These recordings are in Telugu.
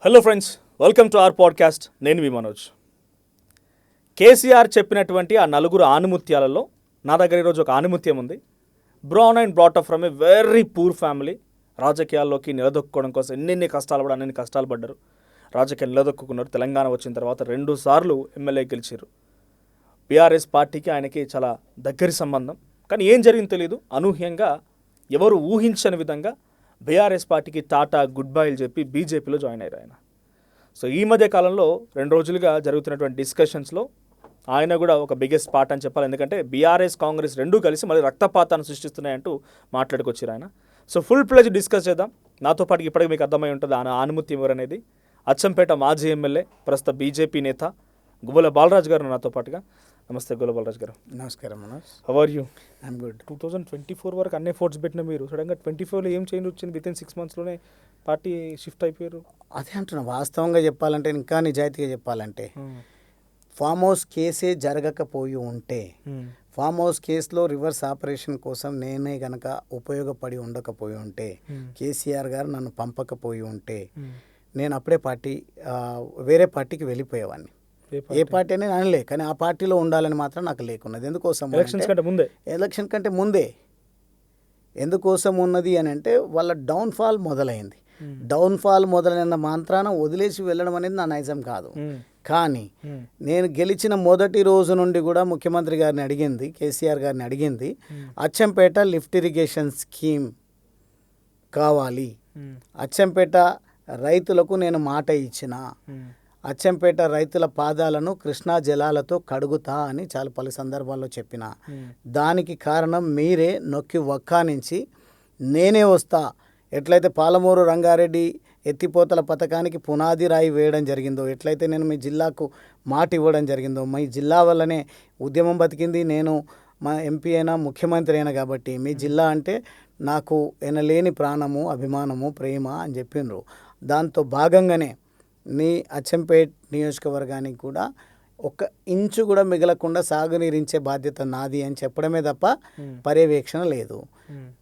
Hello friends, welcome to our podcast. నేను మీ మనోజ్. కేసీఆర్ చెప్పినటువంటి ఆ నలుగురు ఆణిముత్యాలలో నా దగ్గర ఈరోజు ఒక ఆణిముత్యం ఉంది. Brown and brought up from a very poor family. రాజకీయాల్లోకి నిలదొక్కుకోవడం కోసం ఎన్నెన్ని కష్టాలు పడ్డారు. రాజకీయాలు నిలదొక్కున్నారు. తెలంగాణ వచ్చిన తర్వాత 2 సార్లు ఎమ్మెల్యే గెలిచారు. బీఆర్ఎస్ పార్టీకి ఆయనకి చాలా దగ్గరి సంబంధం. కానీ ఏం జరిగిందో తెలియదు. అనూహ్యంగా ఎవరు ఊహించని విధంగా బీఆర్ఎస్ పార్టీకి టాటా గుడ్ బైలు చెప్పి బీజేపీలో జాయిన్ అయ్యారు ఆయన. సో ఈ మధ్య కాలంలో 2 రోజులుగా జరుగుతున్నటువంటి డిస్కషన్స్లో ఆయన కూడా ఒక బిగ్గెస్ట్ పార్ట్ అని చెప్పాలి. ఎందుకంటే బీఆర్ఎస్ కాంగ్రెస్ రెండూ కలిసి మళ్ళీ రక్తపాతాన్ని సృష్టిస్తున్నాయంటూ మాట్లాడుకొచ్చారు ఆయన. సో ఫుల్ ప్లెజ్ డిస్కస్ చేద్దాం. నాతో పాటు ఇప్పటికి మీకు అర్థమై ఉంటుంది ఆయన ఆనుమతి ఎవరు అనేది. అచ్చంపేట మాజీ ఎమ్మెల్యే, ప్రస్తుత బీజేపీ నేత గువ్వల బాలరాజు గారు నాతో పాటుగా. నమస్తే గువ్వల బాలరాజు గారు. నమస్కారం Manoj. How are you? I'm good. 2024 వరకు అన్ని ఎఫర్ట్స్ పెట్టిన మీరు సడన్గా 2024లో ఏం చేంజ్ వచ్చింది? వితిన్ 6 monthsలోనే పార్టీ షిఫ్ట్ అయిపోయారు. అదే అంటున్నా, వాస్తవంగా చెప్పాలంటే, ఇంకా నిజాయితీగా చెప్పాలంటే, ఫామ్ హౌస్ కేసే జరగకపోయి ఉంటే, ఫామ్ హౌస్ కేసులో రివర్స్ ఆపరేషన్ కోసం నేనే గనక ఉపయోగపడి ఉండకపోయి ఉంటే, కేసీఆర్ గారు నన్ను పంపకపోయి ఉంటే, నేను అప్పుడే వేరే పార్టీకి వెళ్ళిపోయేవాడిని. ఏ పార్టీ అనేది అనలే, కానీ ఆ పార్టీలో ఉండాలని మాత్రం నాకు లేకున్నది. ఎందుకోసం? ఎలక్షన్ కంటే ముందే. ఎందుకోసం ఉన్నది అని అంటే, వాళ్ళ డౌన్ఫాల్ మొదలైంది. డౌన్ఫాల్ మొదలైన మాత్రాన వదిలేసి వెళ్ళడం అనేది నా నైజం కాదు. కానీ నేను గెలిచిన మొదటి రోజు నుండి కూడా ముఖ్యమంత్రి గారిని అడిగింది, కేసీఆర్ గారిని అడిగింది, అచ్చంపేట లిఫ్ట్ ఇరిగేషన్ స్కీమ్ కావాలి. అచ్చంపేట రైతులకు నేను మాట ఇచ్చిన, అచ్చంపేట రైతుల పాదాలను కృష్ణా జలాలతో కడుగుతా అని చాలా పలు సందర్భాల్లో చెప్పిన. దానికి కారణం మీరే నొక్కి వక్కానించి నేనే వస్తా, ఎట్లయితే పాలమూరు రంగారెడ్డి ఎత్తిపోతల పథకానికి పునాది రాయి వేయడం జరిగిందో, ఎట్లయితే నేను మీ జిల్లాకు మాట ఇవ్వడం జరిగిందో, మీ జిల్లా వల్లనే ఉద్యమం బతికింది, నేను మా ఎంపీ అయినా ముఖ్యమంత్రి అయినా కాబట్టి మీ జిల్లా అంటే నాకు ఎనలేని ప్రాణము, అభిమానము, ప్రేమ అని చెప్పిండ్రు. దాంతో భాగంగానే నీ అచ్చంపేట్ నియోజకవర్గానికి కూడా 1 ఇంచు కూడా మిగలకుండా సాగునీరించే బాధ్యత నాది అని చెప్పడమే తప్ప పర్యవేక్షణ లేదు.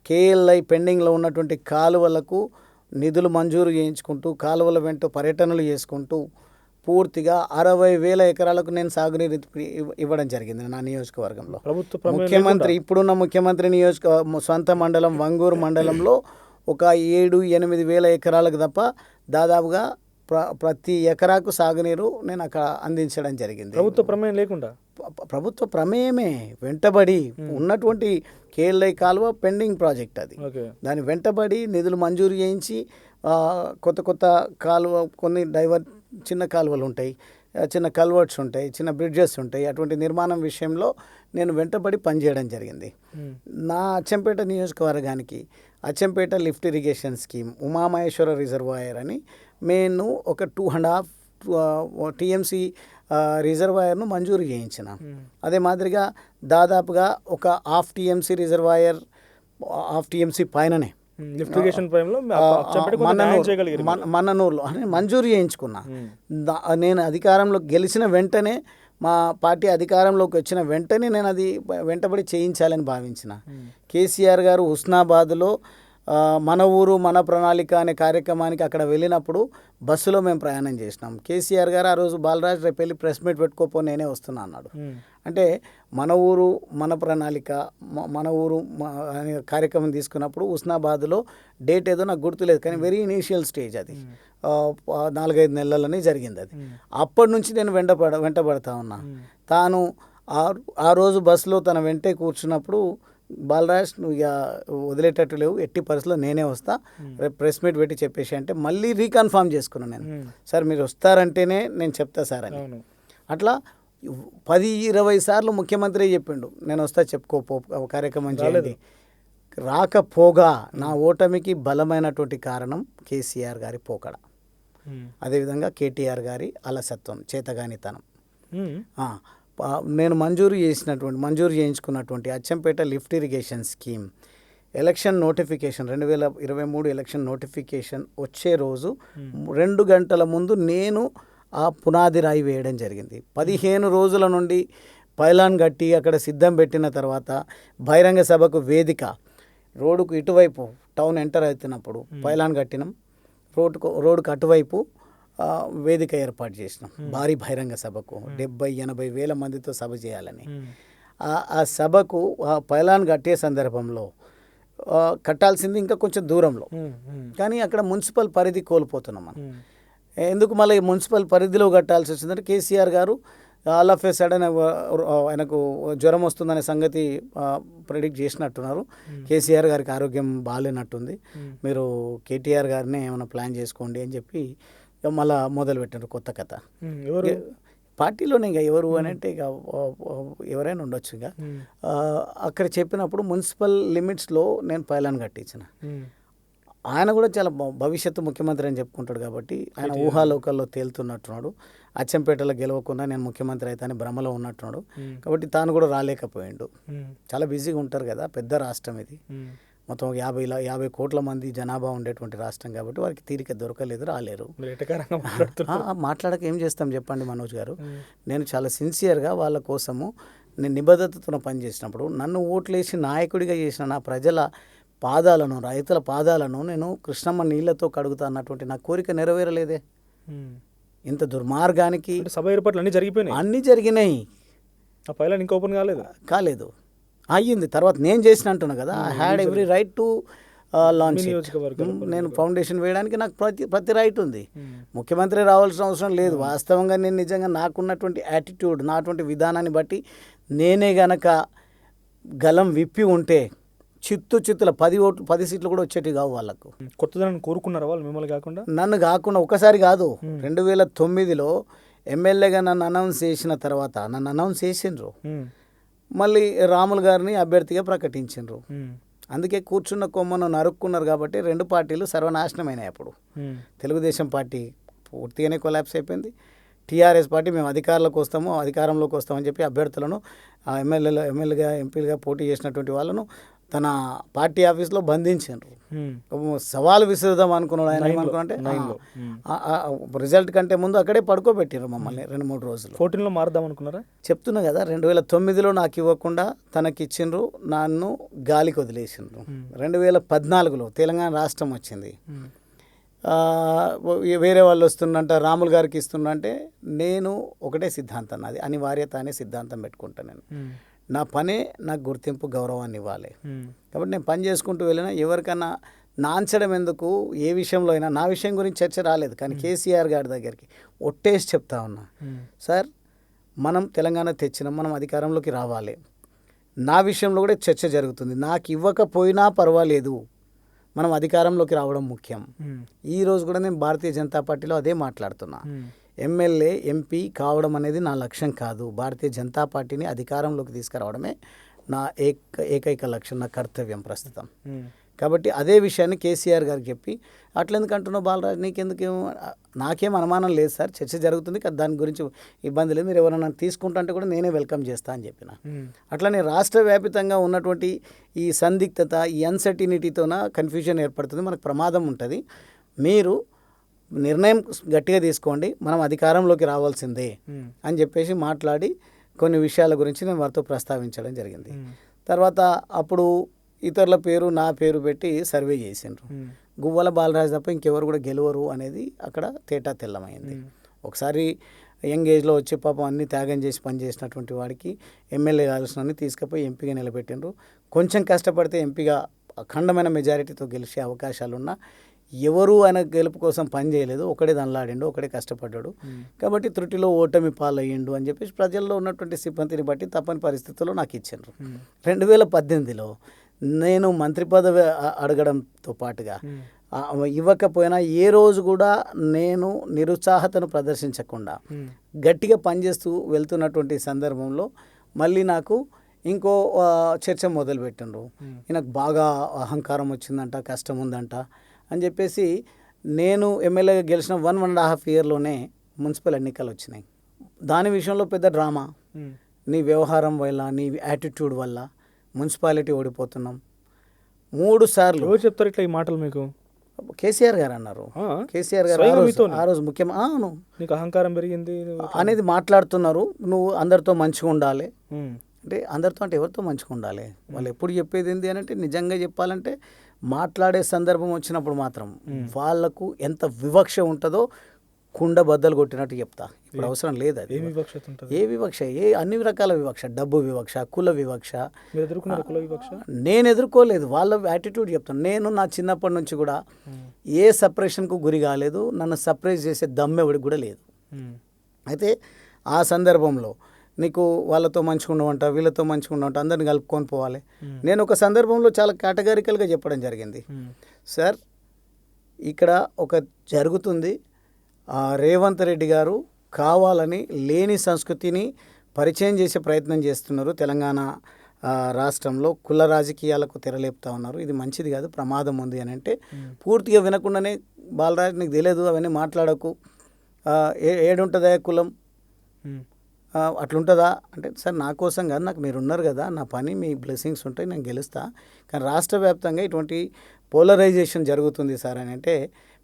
కేఎల్ఐ పెండింగ్లో ఉన్నటువంటి కాలువలకు నిధులు మంజూరు చేయించుకుంటూ, కాలువల వెంట పర్యటనలు చేసుకుంటూ పూర్తిగా 60,000 ఎకరాలకు నేను సాగునీరు ఇవ్వడం జరిగింది నా నియోజకవర్గంలో. ముఖ్యమంత్రి, ఇప్పుడున్న ముఖ్యమంత్రి సొంత మండలం వంగూరు మండలంలో ఒక 7-8 వేల ఎకరాలకు తప్ప దాదాపుగా ప్రతి ఎకరాకు సాగునీరు నేను అక్కడ అందించడం జరిగింది. ప్రభుత్వ ప్రమేయం లేకుండా, ప్రభుత్వ ప్రమేయమే వెంటబడి ఉన్నటువంటి కేఎల్ఐ కాలువ పెండింగ్ ప్రాజెక్ట్ అది. దాని వెంటబడి నిధులు మంజూరు చేయించి కొత్త కాలువ, కొన్ని చిన్న కాలువలు ఉంటాయి, చిన్న కల్వర్ట్స్ ఉంటాయి, చిన్న బ్రిడ్జెస్ ఉంటాయి. అటువంటి నిర్మాణం విషయంలో నేను వెంటబడి పనిచేయడం జరిగింది. నా అచ్చంపేట నియోజకవర్గానికి Achampet lift irrigation scheme, Umamaheswara reservoir అని నేను ఒక 2.5 TMC రిజర్వాయర్ను మంజూరు చేయించిన. అదే మాదిరిగా దాదాపుగా ఒక 1/2 TMC రిజర్వాయర్, 1/2 TMC పైననే మన్ననూరులో మంజూరు చేయించుకున్నా. నేను అధికారంలో గెలిచిన వెంటనే, మా పార్టీ అధికారంలోకి వచ్చిన వెంటనే నేను అది వెంటబడి చేయించాలని భావించిన. కేసీఆర్ గారు హుస్నాబాద్లో మన ఊరు మన ప్రణాళిక అనే కార్యక్రమానికి అక్కడ వెళ్ళినప్పుడు బస్సులో మేము ప్రయాణం చేసినాం. కేసీఆర్ గారు ఆ రోజు బాలరాజు రేపు వెళ్ళి ప్రెస్ మీట్ పెట్టుకోపో, నేనే వస్తున్నా అన్నాడు. అంటే మన ఊరు మన ప్రణాళిక, మన ఊరు అనే కార్యక్రమం తీసుకున్నప్పుడు హుస్నాబాద్లో డేట్ ఏదో నాకు గుర్తులేదు, కానీ వెరీ ఇనీషియల్ స్టేజ్ అది, 4-5 నెలలని జరిగింది అది. అప్పటి నుంచి నేను వెంటబడతా ఉన్నా. తాను ఆ రోజు బస్సులో తన వెంటే కూర్చున్నప్పుడు, బాలరాజ్ నువ్వు ఇక వదిలేటట్టు లేవు, ఎట్టి పరిస్థితుల్లో నేనే వస్తా, రేపు ప్రెస్ మీట్ పెట్టి చెప్పేసి అంటే మళ్ళీ రీకన్ఫర్మ్ చేసుకున్నాను నేను. సార్ మీరు వస్తారంటేనే నేను చెప్తా సార్ అని. అట్లా 10-20 సార్లు ముఖ్యమంత్రి చెప్పిండు, నేను వస్తా చెప్పుకోపో, కార్యక్రమం చేయండి. రాకపోగా నా ఓటమికి బలమైనటువంటి కారణం కేసీఆర్ గారి పోకడ, అదేవిధంగా కేటీఆర్ గారి అలసత్వం, చేతగానితనం. నేను మంజూరు చేయించుకున్నటువంటి Achampet lift irrigation scheme election notification 2023 election notification వచ్చే రోజు 2 గంటల ముందు నేను ఆ పునాది రాయి వేయడం జరిగింది. 15 రోజుల నుండి పైలాన్ కట్టి అక్కడ సిద్ధం పెట్టిన తర్వాత బహిరంగ సభకు వేదిక, రోడ్డుకు ఇటువైపు టౌన్ ఎంటర్ అవుతున్నప్పుడు పైలాన్ కట్టినాం, రోడ్డుకు అటువైపు వేదిక ఏర్పాటు చేసినాం భారీ బహిరంగ సభకు 70-80 వేల మందితో సభ చేయాలని. ఆ సభకు పైలాన్ కట్టే సందర్భంలో కట్టాల్సింది ఇంకా కొంచెం దూరంలో, కానీ అక్కడ మున్సిపల్ పరిధి కోల్పోతున్నాం మనం. ఎందుకు మళ్ళీ మున్సిపల్ పరిధిలో కట్టాల్సి వచ్చిందంటే కేసీఆర్ గారు ఆల్ ఆఫ్ ఏ సడన్ ఆయనకు జ్వరం వస్తుందనే సంగతి ప్రెడిక్ట్ చేసినట్టున్నారు. కేసీఆర్ గారికి ఆరోగ్యం బాగాలేనట్టుంది, మీరు కేటీఆర్ గారినే ఏమైనా ప్లాన్ చేసుకోండి అని చెప్పి మళ్ళీ మొదలు పెట్టారు కొత్త కథ. పార్టీలోనే ఇక ఎవరు అని అంటే ఇక ఎవరైనా ఉండొచ్చు. ఇక అక్కడ చెప్పినప్పుడు మున్సిపల్ లిమిట్స్లో నేను పైలాన్ కట్టించిన. ఆయన కూడా చాలా భవిష్యత్తు ముఖ్యమంత్రి అని చెప్పుకుంటాడు కాబట్టి ఆయన ఊహాలోకాల్లో తేలుతున్నట్టున్నాడు. అచ్చంపేటలో గెలవకుండా నేను ముఖ్యమంత్రి అయితే అని భ్రమలో ఉన్నట్టున్నాడు. కాబట్టి తాను కూడా రాలేకపోయిండు. చాలా బిజీగా ఉంటారు కదా, పెద్ద రాష్ట్రం ఇది, మొత్తం 50 కోట్ల మంది జనాభా ఉండేటువంటి రాష్ట్రం కాబట్టి వారికి తీరిక దొరకలేదు, రాలేరు. మాట్లాడక ఏం చేస్తాం చెప్పండి మనోజ్ గారు. నేను చాలా సిన్సియర్గా వాళ్ళ కోసము నేను నిబద్ధతతో పనిచేసినప్పుడు నన్ను ఓట్లేసి నాయకుడిగా చేసిన నా ప్రజల పాదాలను, రైతుల పాదాలను నేను కృష్ణమ్మ నీళ్లతో కడుగుతా అన్నటువంటి నా కోరిక నెరవేరలేదే. ఇంత దుర్మార్గానికి సభ ఏర్పాట్లు అన్నీ జరిగిపోయినాయి, అన్నీ జరిగినాయి, ఆ పైలాన్ ఇంకా ఓపెన్ కాలేదు. అయ్యింది తర్వాత నేను చేసిన అంటున్నా కదా, I had every right to launch. నేను ఫౌండేషన్ వేయడానికి నాకు ప్రతి రైట్ ఉంది. ముఖ్యమంత్రి రావాల్సిన అవసరం లేదు. వాస్తవంగా నేను నిజంగా నాకున్నటువంటి యాటిట్యూడ్, నాటువంటి విధానాన్ని బట్టి నేనే గనక గలం విప్పి ఉంటే చిత్తుల 10 సీట్లు కూడా వచ్చేటివి కావు వాళ్ళకు. కొత్తదనం కోరుకున్నారు వాళ్ళు మిమ్మల్ని కాకుండా? నన్ను కాకుండా ఒకసారి కాదు, 2009లో ఎమ్మెల్యేగా నన్ను అనౌన్స్ చేసిన తర్వాత నన్ను అనౌన్స్ చేసిండ్రు, మళ్ళీ రాములు గారిని అభ్యర్థిగా ప్రకటించిండ్రు. అందుకే కూర్చున్న కొమ్మను నరుక్కున్నారు కాబట్టి 2 పార్టీలు సర్వనాశనమైనాయి. అప్పుడు తెలుగుదేశం పార్టీ పూర్తిగానే కొలాప్స్ అయిపోయింది. టీఆర్ఎస్ పార్టీ మేము అధికారంలోకి వస్తామని చెప్పి అభ్యర్థులను ఎమ్మెల్యేగా ఎంపీలుగా పోటీ చేసినటువంటి వాళ్ళను తన పార్టీ ఆఫీస్లో బంధించారు. సవాలు విసురుదాం అనుకున్నాడు ఆయన. ఏమనుకున్నంటే రిజల్ట్ కంటే ముందు అక్కడే పడుకోబెట్టారు మమ్మల్ని 2-3 రోజులు. 14లో మారుదాం అనుకున్నారా? చెప్తున్నా కదా, 2009లో నాకు ఇవ్వకుండా తనకి ఇచ్చిండ్రు, నన్ను గాలికి వదిలేసిండ్రు. 2014లో తెలంగాణ రాష్ట్రం వచ్చింది, వేరే వాళ్ళు వస్తున్నంట, రాములు గారికి ఇస్తున్నంటే నేను ఒకటే సిద్ధాంతం, అది అనివార్యత అనే సిద్ధాంతం పెట్టుకుంటాను. నేను నా పనే నాకు గుర్తింపు, గౌరవాన్ని ఇవ్వాలి. కాబట్టి నేను పని చేసుకుంటూ వెళ్ళినా ఎవరికన్నా నాంచడం ఎందుకు, ఏ విషయంలో అయినా. నా విషయం గురించి చర్చ రాలేదు, కానీ కేసీఆర్ గారి దగ్గరికి ఒట్టేసి చెప్తా ఉన్నా, సార్ మనం తెలంగాణ తెచ్చినాం, మనం అధికారంలోకి రావాలి, నా విషయంలో కూడా చర్చ జరుగుతుంది, నాకు ఇవ్వకపోయినా పర్వాలేదు, మనం అధికారంలోకి రావడం ముఖ్యం. ఈరోజు కూడా నేను భారతీయ జనతా పార్టీలో అదే మాట్లాడుతున్నా. ఎమ్మెల్యే ఎంపీ కావడం అనేది నా లక్ష్యం కాదు, భారతీయ జనతా పార్టీని అధికారంలోకి తీసుకురావడమే నా ఏకైక లక్ష్యం, నా కర్తవ్యం ప్రస్తుతం. కాబట్టి అదే విషయాన్ని కేసీఆర్ గారికి చెప్పి, అట్లెందుకు అంటున్నావు బాలరాజ్, నీకెందుకేమో, నాకేం అనుమానం లేదు సార్, చర్చ జరుగుతుంది కదా, దాని గురించి ఇబ్బంది లేదు, మీరు ఎవరైనా తీసుకుంటా అంటే కూడా నేనే వెల్కమ్ చేస్తా అని చెప్పిన. అట్లనే రాష్ట్ర వ్యాపితంగా ఉన్నటువంటి ఈ సందిగ్ధత, ఈ అన్సర్టినిటీతోన కన్ఫ్యూజన్ ఏర్పడుతుంది, మనకు ప్రమాదం ఉంటుంది. మీరు నిర్ణయం గట్టిగా తీసుకోండి, మనం అధికారంలోకి రావాల్సిందే అని చెప్పేసి మాట్లాడి కొన్ని విషయాల గురించి నేను వారితో ప్రస్తావించడం జరిగింది. తర్వాత అప్పుడు ఇతరుల పేరు, నా పేరు పెట్టి సర్వే చేసిండ్రు. గువ్వల బాలరాజు తప్ప ఇంకెవరు కూడా గెలవరు అనేది అక్కడ తేటా తెల్లమైంది. ఒకసారి యంగ్ ఏజ్లో వచ్చి పాపం అన్ని త్యాగం చేసి పనిచేసినటువంటి వాడికి ఎమ్మెల్యే కావాల్సిన తీసుకుపోయి ఎంపీగా నిలబెట్టిండ్రు. కొంచెం కష్టపడితే ఎంపీగా అఖండమైన మెజారిటీతో గెలిచే అవకాశాలున్నా ఎవరు ఆయన గెలుపు కోసం పని చేయలేదు, ఒకడే దనలాడిండు, ఒకడే కష్టపడ్డాడు. కాబట్టి త్రుటిలో ఓటమి పాలయ్యిండు అని చెప్పేసి ప్రజల్లో ఉన్నటువంటి సిబ్బందిని బట్టి తప్పని పరిస్థితుల్లో నాకు ఇచ్చిండ్రు. 2018లో నేను మంత్రి పదవి అడగడంతో పాటుగా ఇవ్వకపోయినా ఏ రోజు కూడా నేను నిరుత్సాహతను ప్రదర్శించకుండా గట్టిగా పనిచేస్తూ వెళ్తున్నటువంటి సందర్భంలో మళ్ళీ నాకు ఇంకో చర్చ మొదలుపెట్టిండ్రు. ఈయనకు బాగా అహంకారం వచ్చిందంట, కష్టం ఉందంట అని చెప్పేసి నేను ఎమ్మెల్యేగా గెలిచిన 1.5 ఇయర్లోనే మున్సిపల్ ఎన్నికలు వచ్చినాయి. దాని విషయంలో పెద్ద డ్రామా, నీ వ్యవహారం వల్ల, నీ యాటిట్యూడ్ వల్ల మున్సిపాలిటీ ఓడిపోతున్నాం 3 సార్లు. ఎవరు చెప్తారు ఇట్లా ఈ మాటలు మీకు? కేసీఆర్ గారు అన్నారు. కేసీఆర్ గారు ఆ రోజు అవును నీకు అహంకారం పెరిగింది అనేది మాట్లాడుతున్నారు. నువ్వు అందరితో మంచిగా ఉండాలి అంటే, అందరితో అంటే ఎవరితో మంచిగా ఉండాలి? వాళ్ళు ఎప్పుడు చెప్పేది ఏంటి అని అంటే, నిజంగా చెప్పాలంటే మాట్లాడే సందర్భం వచ్చినప్పుడు మాత్రం వాళ్లకు ఎంత వివక్ష ఉంటుందో కుండ బద్దలు కొట్టినట్టు చెప్తా. ఇప్పుడు అవసరం లేదు అది. ఏ వివక్షత ఉంటుంది? ఏ వివక్ష? అన్ని రకాల వివక్ష, డబ్బు వివక్ష, కుల వివక్ష. మీరు ఎదుర్కొన్నారు కుల వివక్ష? నేను ఎదుర్కోలేదు, వాళ్ళ యాటిట్యూడ్ చెప్తాను. నేను నా చిన్నప్పటి నుంచి కూడా ఏ సపరేషన్కు గురి కాలేదు, నన్ను సపరేట్ చేసే దమ్మెవడికి కూడా లేదు. అయితే ఆ సందర్భంలో నీకు వాళ్ళతో మంచిగా ఉండవంట, వీళ్ళతో మంచిగా ఉండవంట, అందరిని కలుపుకొని పోవాలి. నేను ఒక సందర్భంలో చాలా కేటగారికల్గా చెప్పడం జరిగింది. సార్, ఇక్కడ ఒక జరుగుతుంది, రేవంత్ రెడ్డి గారు కావాలని లేని సంస్కృతిని పరిచయం చేసే ప్రయత్నం చేస్తున్నారు. తెలంగాణ రాష్ట్రంలో కుల రాజకీయాలకు తెరలేపుతా ఉన్నారు. ఇది మంచిది కాదు, ప్రమాదం ఉంది అని అంటే పూర్తిగా వినకుండానే, బాలరాజ్ నీకు తెలియదు, అవన్నీ మాట్లాడకు, ఏడుంటుందా కులం, అట్లుంటుందా అంటే, సార్ నా కోసం కాదు, నాకు మీరు ఉన్నారు కదా, నా పని, మీ బ్లెస్సింగ్స్ ఉంటాయి, నేను గెలుస్తా. కానీ రాష్ట్ర వ్యాప్తంగా ఇటువంటి పోలరైజేషన్ జరుగుతుంది సార్ అని అంటే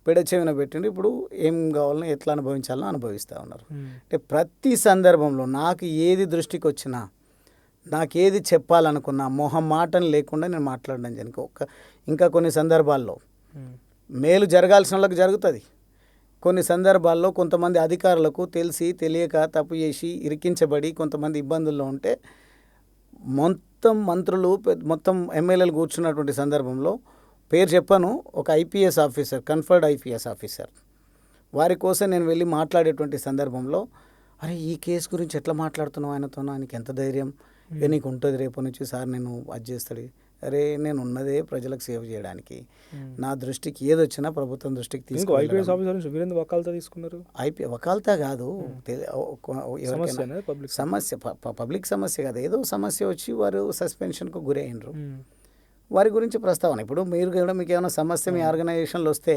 పెడచెవిన పెట్టిండు. ఇప్పుడు ఏం కావాలనో ఎట్లా అనుభవించాలో అనుభవిస్తూ ఉన్నారు. అంటే ప్రతి సందర్భంలో నాకు ఏది దృష్టికి వచ్చినా, నాకు ఏది చెప్పాలనుకున్నా మొహమాటం లేకుండా నేను మాట్లాడడం జరిగింది. ఇంకా కొన్ని సందర్భాల్లో మేలు జరగాల్సిన వాళ్ళకి జరుగుతుంది. కొన్ని సందర్భాల్లో కొంతమంది అధికారులకు తెలిసి తెలియక తప్పు చేసి ఇరికించబడి కొంతమంది ఇబ్బందుల్లో ఉంటే మొత్తం మంత్రులు, మొత్తం ఎమ్మెల్యేలు కూర్చున్నటువంటి సందర్భంలో, పేరు చెప్పను, ఒక IPS officer, conferred IPS officer, వారి కోసం నేను వెళ్ళి మాట్లాడేటువంటి సందర్భంలో, అరే ఈ కేసు గురించి ఎట్లా మాట్లాడుతున్నావు ఆయనతో, ఆయనకి ఎంత ధైర్యం, నీకు ఉంటుంది రేపు నుంచి సార్ నేను అది చేస్తాడు. అరే నేను ఉన్నదే ప్రజలకు సేవ చేయడానికి, నా దృష్టికి ఏదొచ్చినా ప్రభుత్వం దృష్టికి తీసుకుని వకాల్తా కాదు, సమస్య పబ్లిక్ సమస్య కాదు, ఏదో సమస్య వచ్చి వారు సస్పెన్షన్కు గురైనరు, వారి గురించి ప్రస్తావన. ఇప్పుడు మీరు కూడా మీకు ఏమైనా సమస్య మీ ఆర్గనైజేషన్లో వస్తే,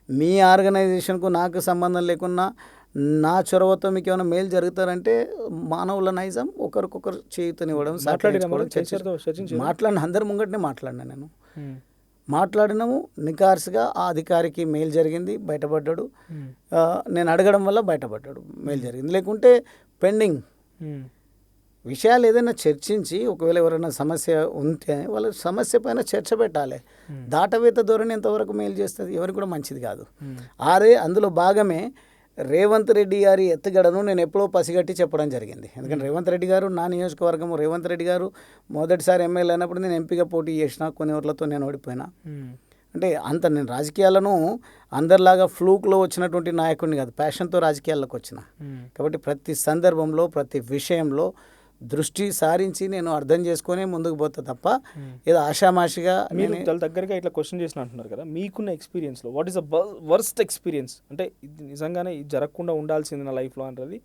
మీ ఆర్గనైజేషన్కు నాకు సంబంధం లేకున్నా నా చొరవతో మీకు ఏమైనా మేలు జరుగుతారంటే మానవుల నైజం ఒకరికొకరు చేయుతనివ్వడం, మాట్లాడిన అందరి ముంగటనే మాట్లాడినా, నేను మాట్లాడినాము, నికార్సుగా ఆ అధికారికి మేలు జరిగింది, బయటపడ్డాడు. నేను అడగడం వల్ల బయటపడ్డాడు, మేలు జరిగింది. లేకుంటే పెండింగ్ విషయాలు ఏదైనా చర్చించి, ఒకవేళ ఎవరైనా సమస్య ఉంటే వాళ్ళ సమస్య పైన చర్చ పెట్టాలి. దాటవేత ధోరణి ఎంతవరకు మేలు చేస్తుంది, ఎవరికి కూడా మంచిది కాదు. అందులో భాగమే రేవంత్ రెడ్డి గారి ఎత్తుగడను నేను ఎప్పుడో పసిగట్టి చెప్పడం జరిగింది. ఎందుకంటే రేవంత్ రెడ్డి గారు నా నియోజకవర్గం, రేవంత్ రెడ్డి గారు మొదటిసారి ఎమ్మెల్యే అయినప్పుడు నేను ఎంపీగా పోటీ చేసిన, కొన్ని ఓట్లతో నేను ఓడిపోయినా. అంటే అంత నేను రాజకీయాలను అందరిలాగా ఫ్లూక్లో వచ్చినటువంటి నాయకుడిని కాదు, ప్యాషన్తో రాజకీయాల్లోకి వచ్చిన. కాబట్టి ప్రతి సందర్భంలో, ప్రతి విషయంలో దృష్టి సారించి నేను అర్థం చేసుకొని ముందుకు పోతా తప్ప ఏదో ఆషామాషిగా. మీరు చాలా దగ్గరగా ఇట్లా క్వశ్చన్ చేసిన అంటున్నారు కదా, మీకున్న ఎక్స్పీరియన్స్లో what is the worst experience, అంటే ఇది నిజంగానే ఇది జరగకుండా ఉండాల్సింది నా లైఫ్లో అంటది,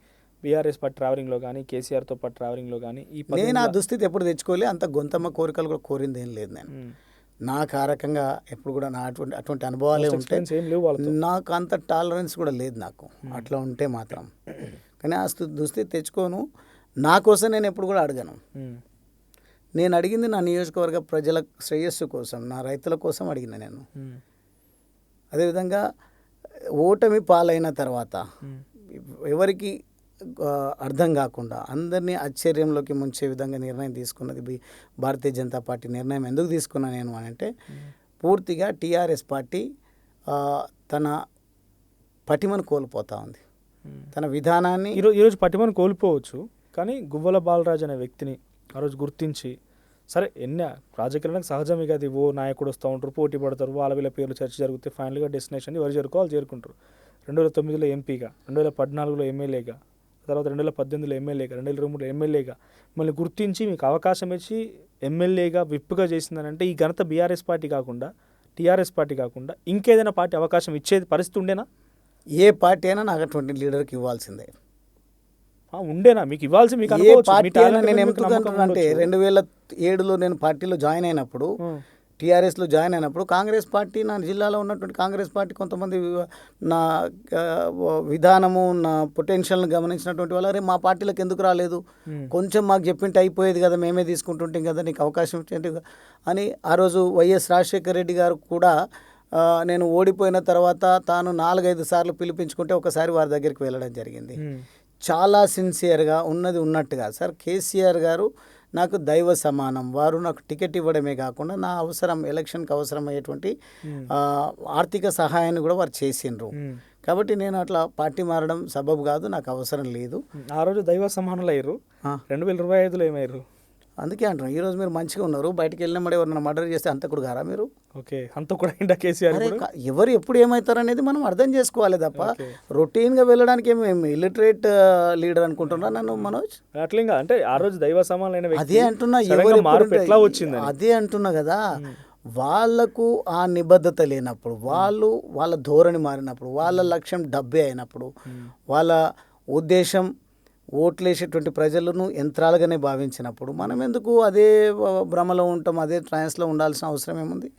బీఆర్ఎస్ పార్టీ ట్రావెలింగ్లో కానీ, కేసీఆర్తో పాటు ట్రావెలింగ్లో కానీ? నేను ఆ దుస్థితి ఎప్పుడు తెచ్చుకోలే, అంత గొంతమ్మ కోరికలు కూడా కోరింది ఏం లేదు. నేను నాకు ఆ రకంగా ఎప్పుడు కూడా నా అటువంటి అనుభవాలే ఉంటాయి. నాకు అంత టాలరెన్స్ కూడా లేదు నాకు, అట్లా ఉంటే మాత్రం. కానీ ఆ దుస్థితి తెచ్చుకోను. నా కోసం నేను ఎప్పుడు కూడా అడగను. నేను అడిగింది నా నియోజకవర్గ ప్రజల శ్రేయస్సు కోసం, నా రైతుల కోసం అడిగిన నేను. అదేవిధంగా ఓటమి పాలైన తర్వాత ఎవరికి అర్థం కాకుండా అందరినీ ఆశ్చర్యంలోకి ముంచే విధంగా నిర్ణయం తీసుకున్నది భారతీయ జనతా పార్టీ. నిర్ణయం ఎందుకు తీసుకున్నా నేను అని అంటే, పూర్తిగా టీఆర్ఎస్ పార్టీ తన పటిమను కోల్పోతూ ఉంది, తన విధానాన్ని. ఈరోజు పటిమను కోల్పోవచ్చు, కానీ గువ్వల బాలరాజు అనే వ్యక్తిని ఆ రోజు గుర్తించి, సరే రాజకీయాలకు సహజమే కదా, ఓ నాయకుడు వస్తూ ఉంటారు, పోటీ పడతారు, వాళ్ళ వీళ్ళ పేర్లు చర్చ జరిగితే ఫైనల్గా డెస్టినేషన్ ఎవరు చేరుకోవాలి చేరుకుంటారు. 2009లో ఎంపీగా, 2014లో ఎమ్మెల్యేగా, తర్వాత 2018లో ఎమ్మెల్యేగా, 2023లో ఎమ్మెల్యేగా మిమ్మల్ని గుర్తించి మీకు అవకాశం ఇచ్చి ఎమ్మెల్యేగా విప్గా చేసిందని అంటే, ఈ ఘనత బీఆర్ఎస్ పార్టీ కాకుండా, టీఆర్ఎస్ పార్టీ కాకుండా ఇంకేదైనా పార్టీ అవకాశం ఇచ్చేది పరిస్థితి ఉండేనా? ఏ పార్టీ అయినా నాకు అటువంటి లీడర్కి ఇవ్వాల్సిందే. ఉండేనా మీకు ఇవ్వాల్సి? మీకు ఏ పార్టీ అయినా నేను ఎందుకంటే 2007లో నేను పార్టీలో జాయిన్ అయినప్పుడు, టీఆర్ఎస్లో జాయిన్ అయినప్పుడు, కాంగ్రెస్ పార్టీ, నా జిల్లాలో ఉన్నటువంటి కాంగ్రెస్ పార్టీ కొంతమంది నా విధానము, నా పొటెన్షియల్ని గమనించినటువంటి వాళ్ళు, అరే మా పార్టీలకు ఎందుకు రాలేదు, కొంచెం మాకు చెప్పింటే అయిపోయేది కదా, మేమే తీసుకుంటుంటాం కదా, నీకు అవకాశం ఇచ్చేది అని. ఆ రోజు వైఎస్ రాజశేఖర రెడ్డి గారు కూడా నేను ఓడిపోయిన తర్వాత తాను 4-5 సార్లు పిలిపించుకుంటే ఒకసారి వారి దగ్గరికి వెళ్ళడం జరిగింది. చాలా సిన్సియర్గా ఉన్నది ఉన్నట్టుగా, సార్ కేసీఆర్ గారు నాకు దైవ సమానం, వారు నాకు టికెట్ ఇవ్వడమే కాకుండా నా అవసరం, ఎలక్షన్కి అవసరమయ్యేటువంటి ఆర్థిక సహాయాన్ని కూడా వారు చేసిండ్రు. కాబట్టి నేను అట్లా పార్టీ మారడం సబబు కాదు, నాకు అవసరం లేదు. ఆ రోజు దైవ సమానులు అయ్యారు, 2025లో ఏమయ్యారు? అందుకే అంటున్నాను, ఈరోజు మీరు మంచిగా ఉన్నారు, బయటకు వెళ్ళినప్పుడు ఎవరైనా మర్డర్ చేస్తే అంతకుడు గారా మీరు? ఓకే, అంత కూడా అయిందా కేసీఆర్ అరే ఇప్పుడు? ఎవరు ఎప్పుడు ఏమవుతారు అనేది మనం అర్థం చేసుకోవాలి తప్ప ఓకే. రొటీన్గా వెళ్ళడానికి ఏమి ఇల్లిటరేట్ లీడర్ అనుకుంటున్నా నన్ను మనోజ్? అట్లా ఇంకా అంటే ఆ రోజు దైవ సమానులు అయిన వ్యక్తి అదే అంటున్నా, సడన్గా ఎవరు మార్పు ఎప్పుడు ఎట్లా వచ్చిందని. అదే అంటున్నా కదా, వాళ్ళకు ఆ నిబద్ధత లేనప్పుడు, వాళ్ళ ధోరణి మారినప్పుడు, వాళ్ళ లక్ష్యం డబ్బే అయినప్పుడు, వాళ్ళ ఉద్దేశం ఓట్లేసేటువంటి ప్రజలను యంత్రాలుగానే భావించినప్పుడు మనం ఎందుకు అదే భ్రమలో ఉంటాం, అదే ట్రాన్స్లో ఉండాల్సిన అవసరం ఏముంది?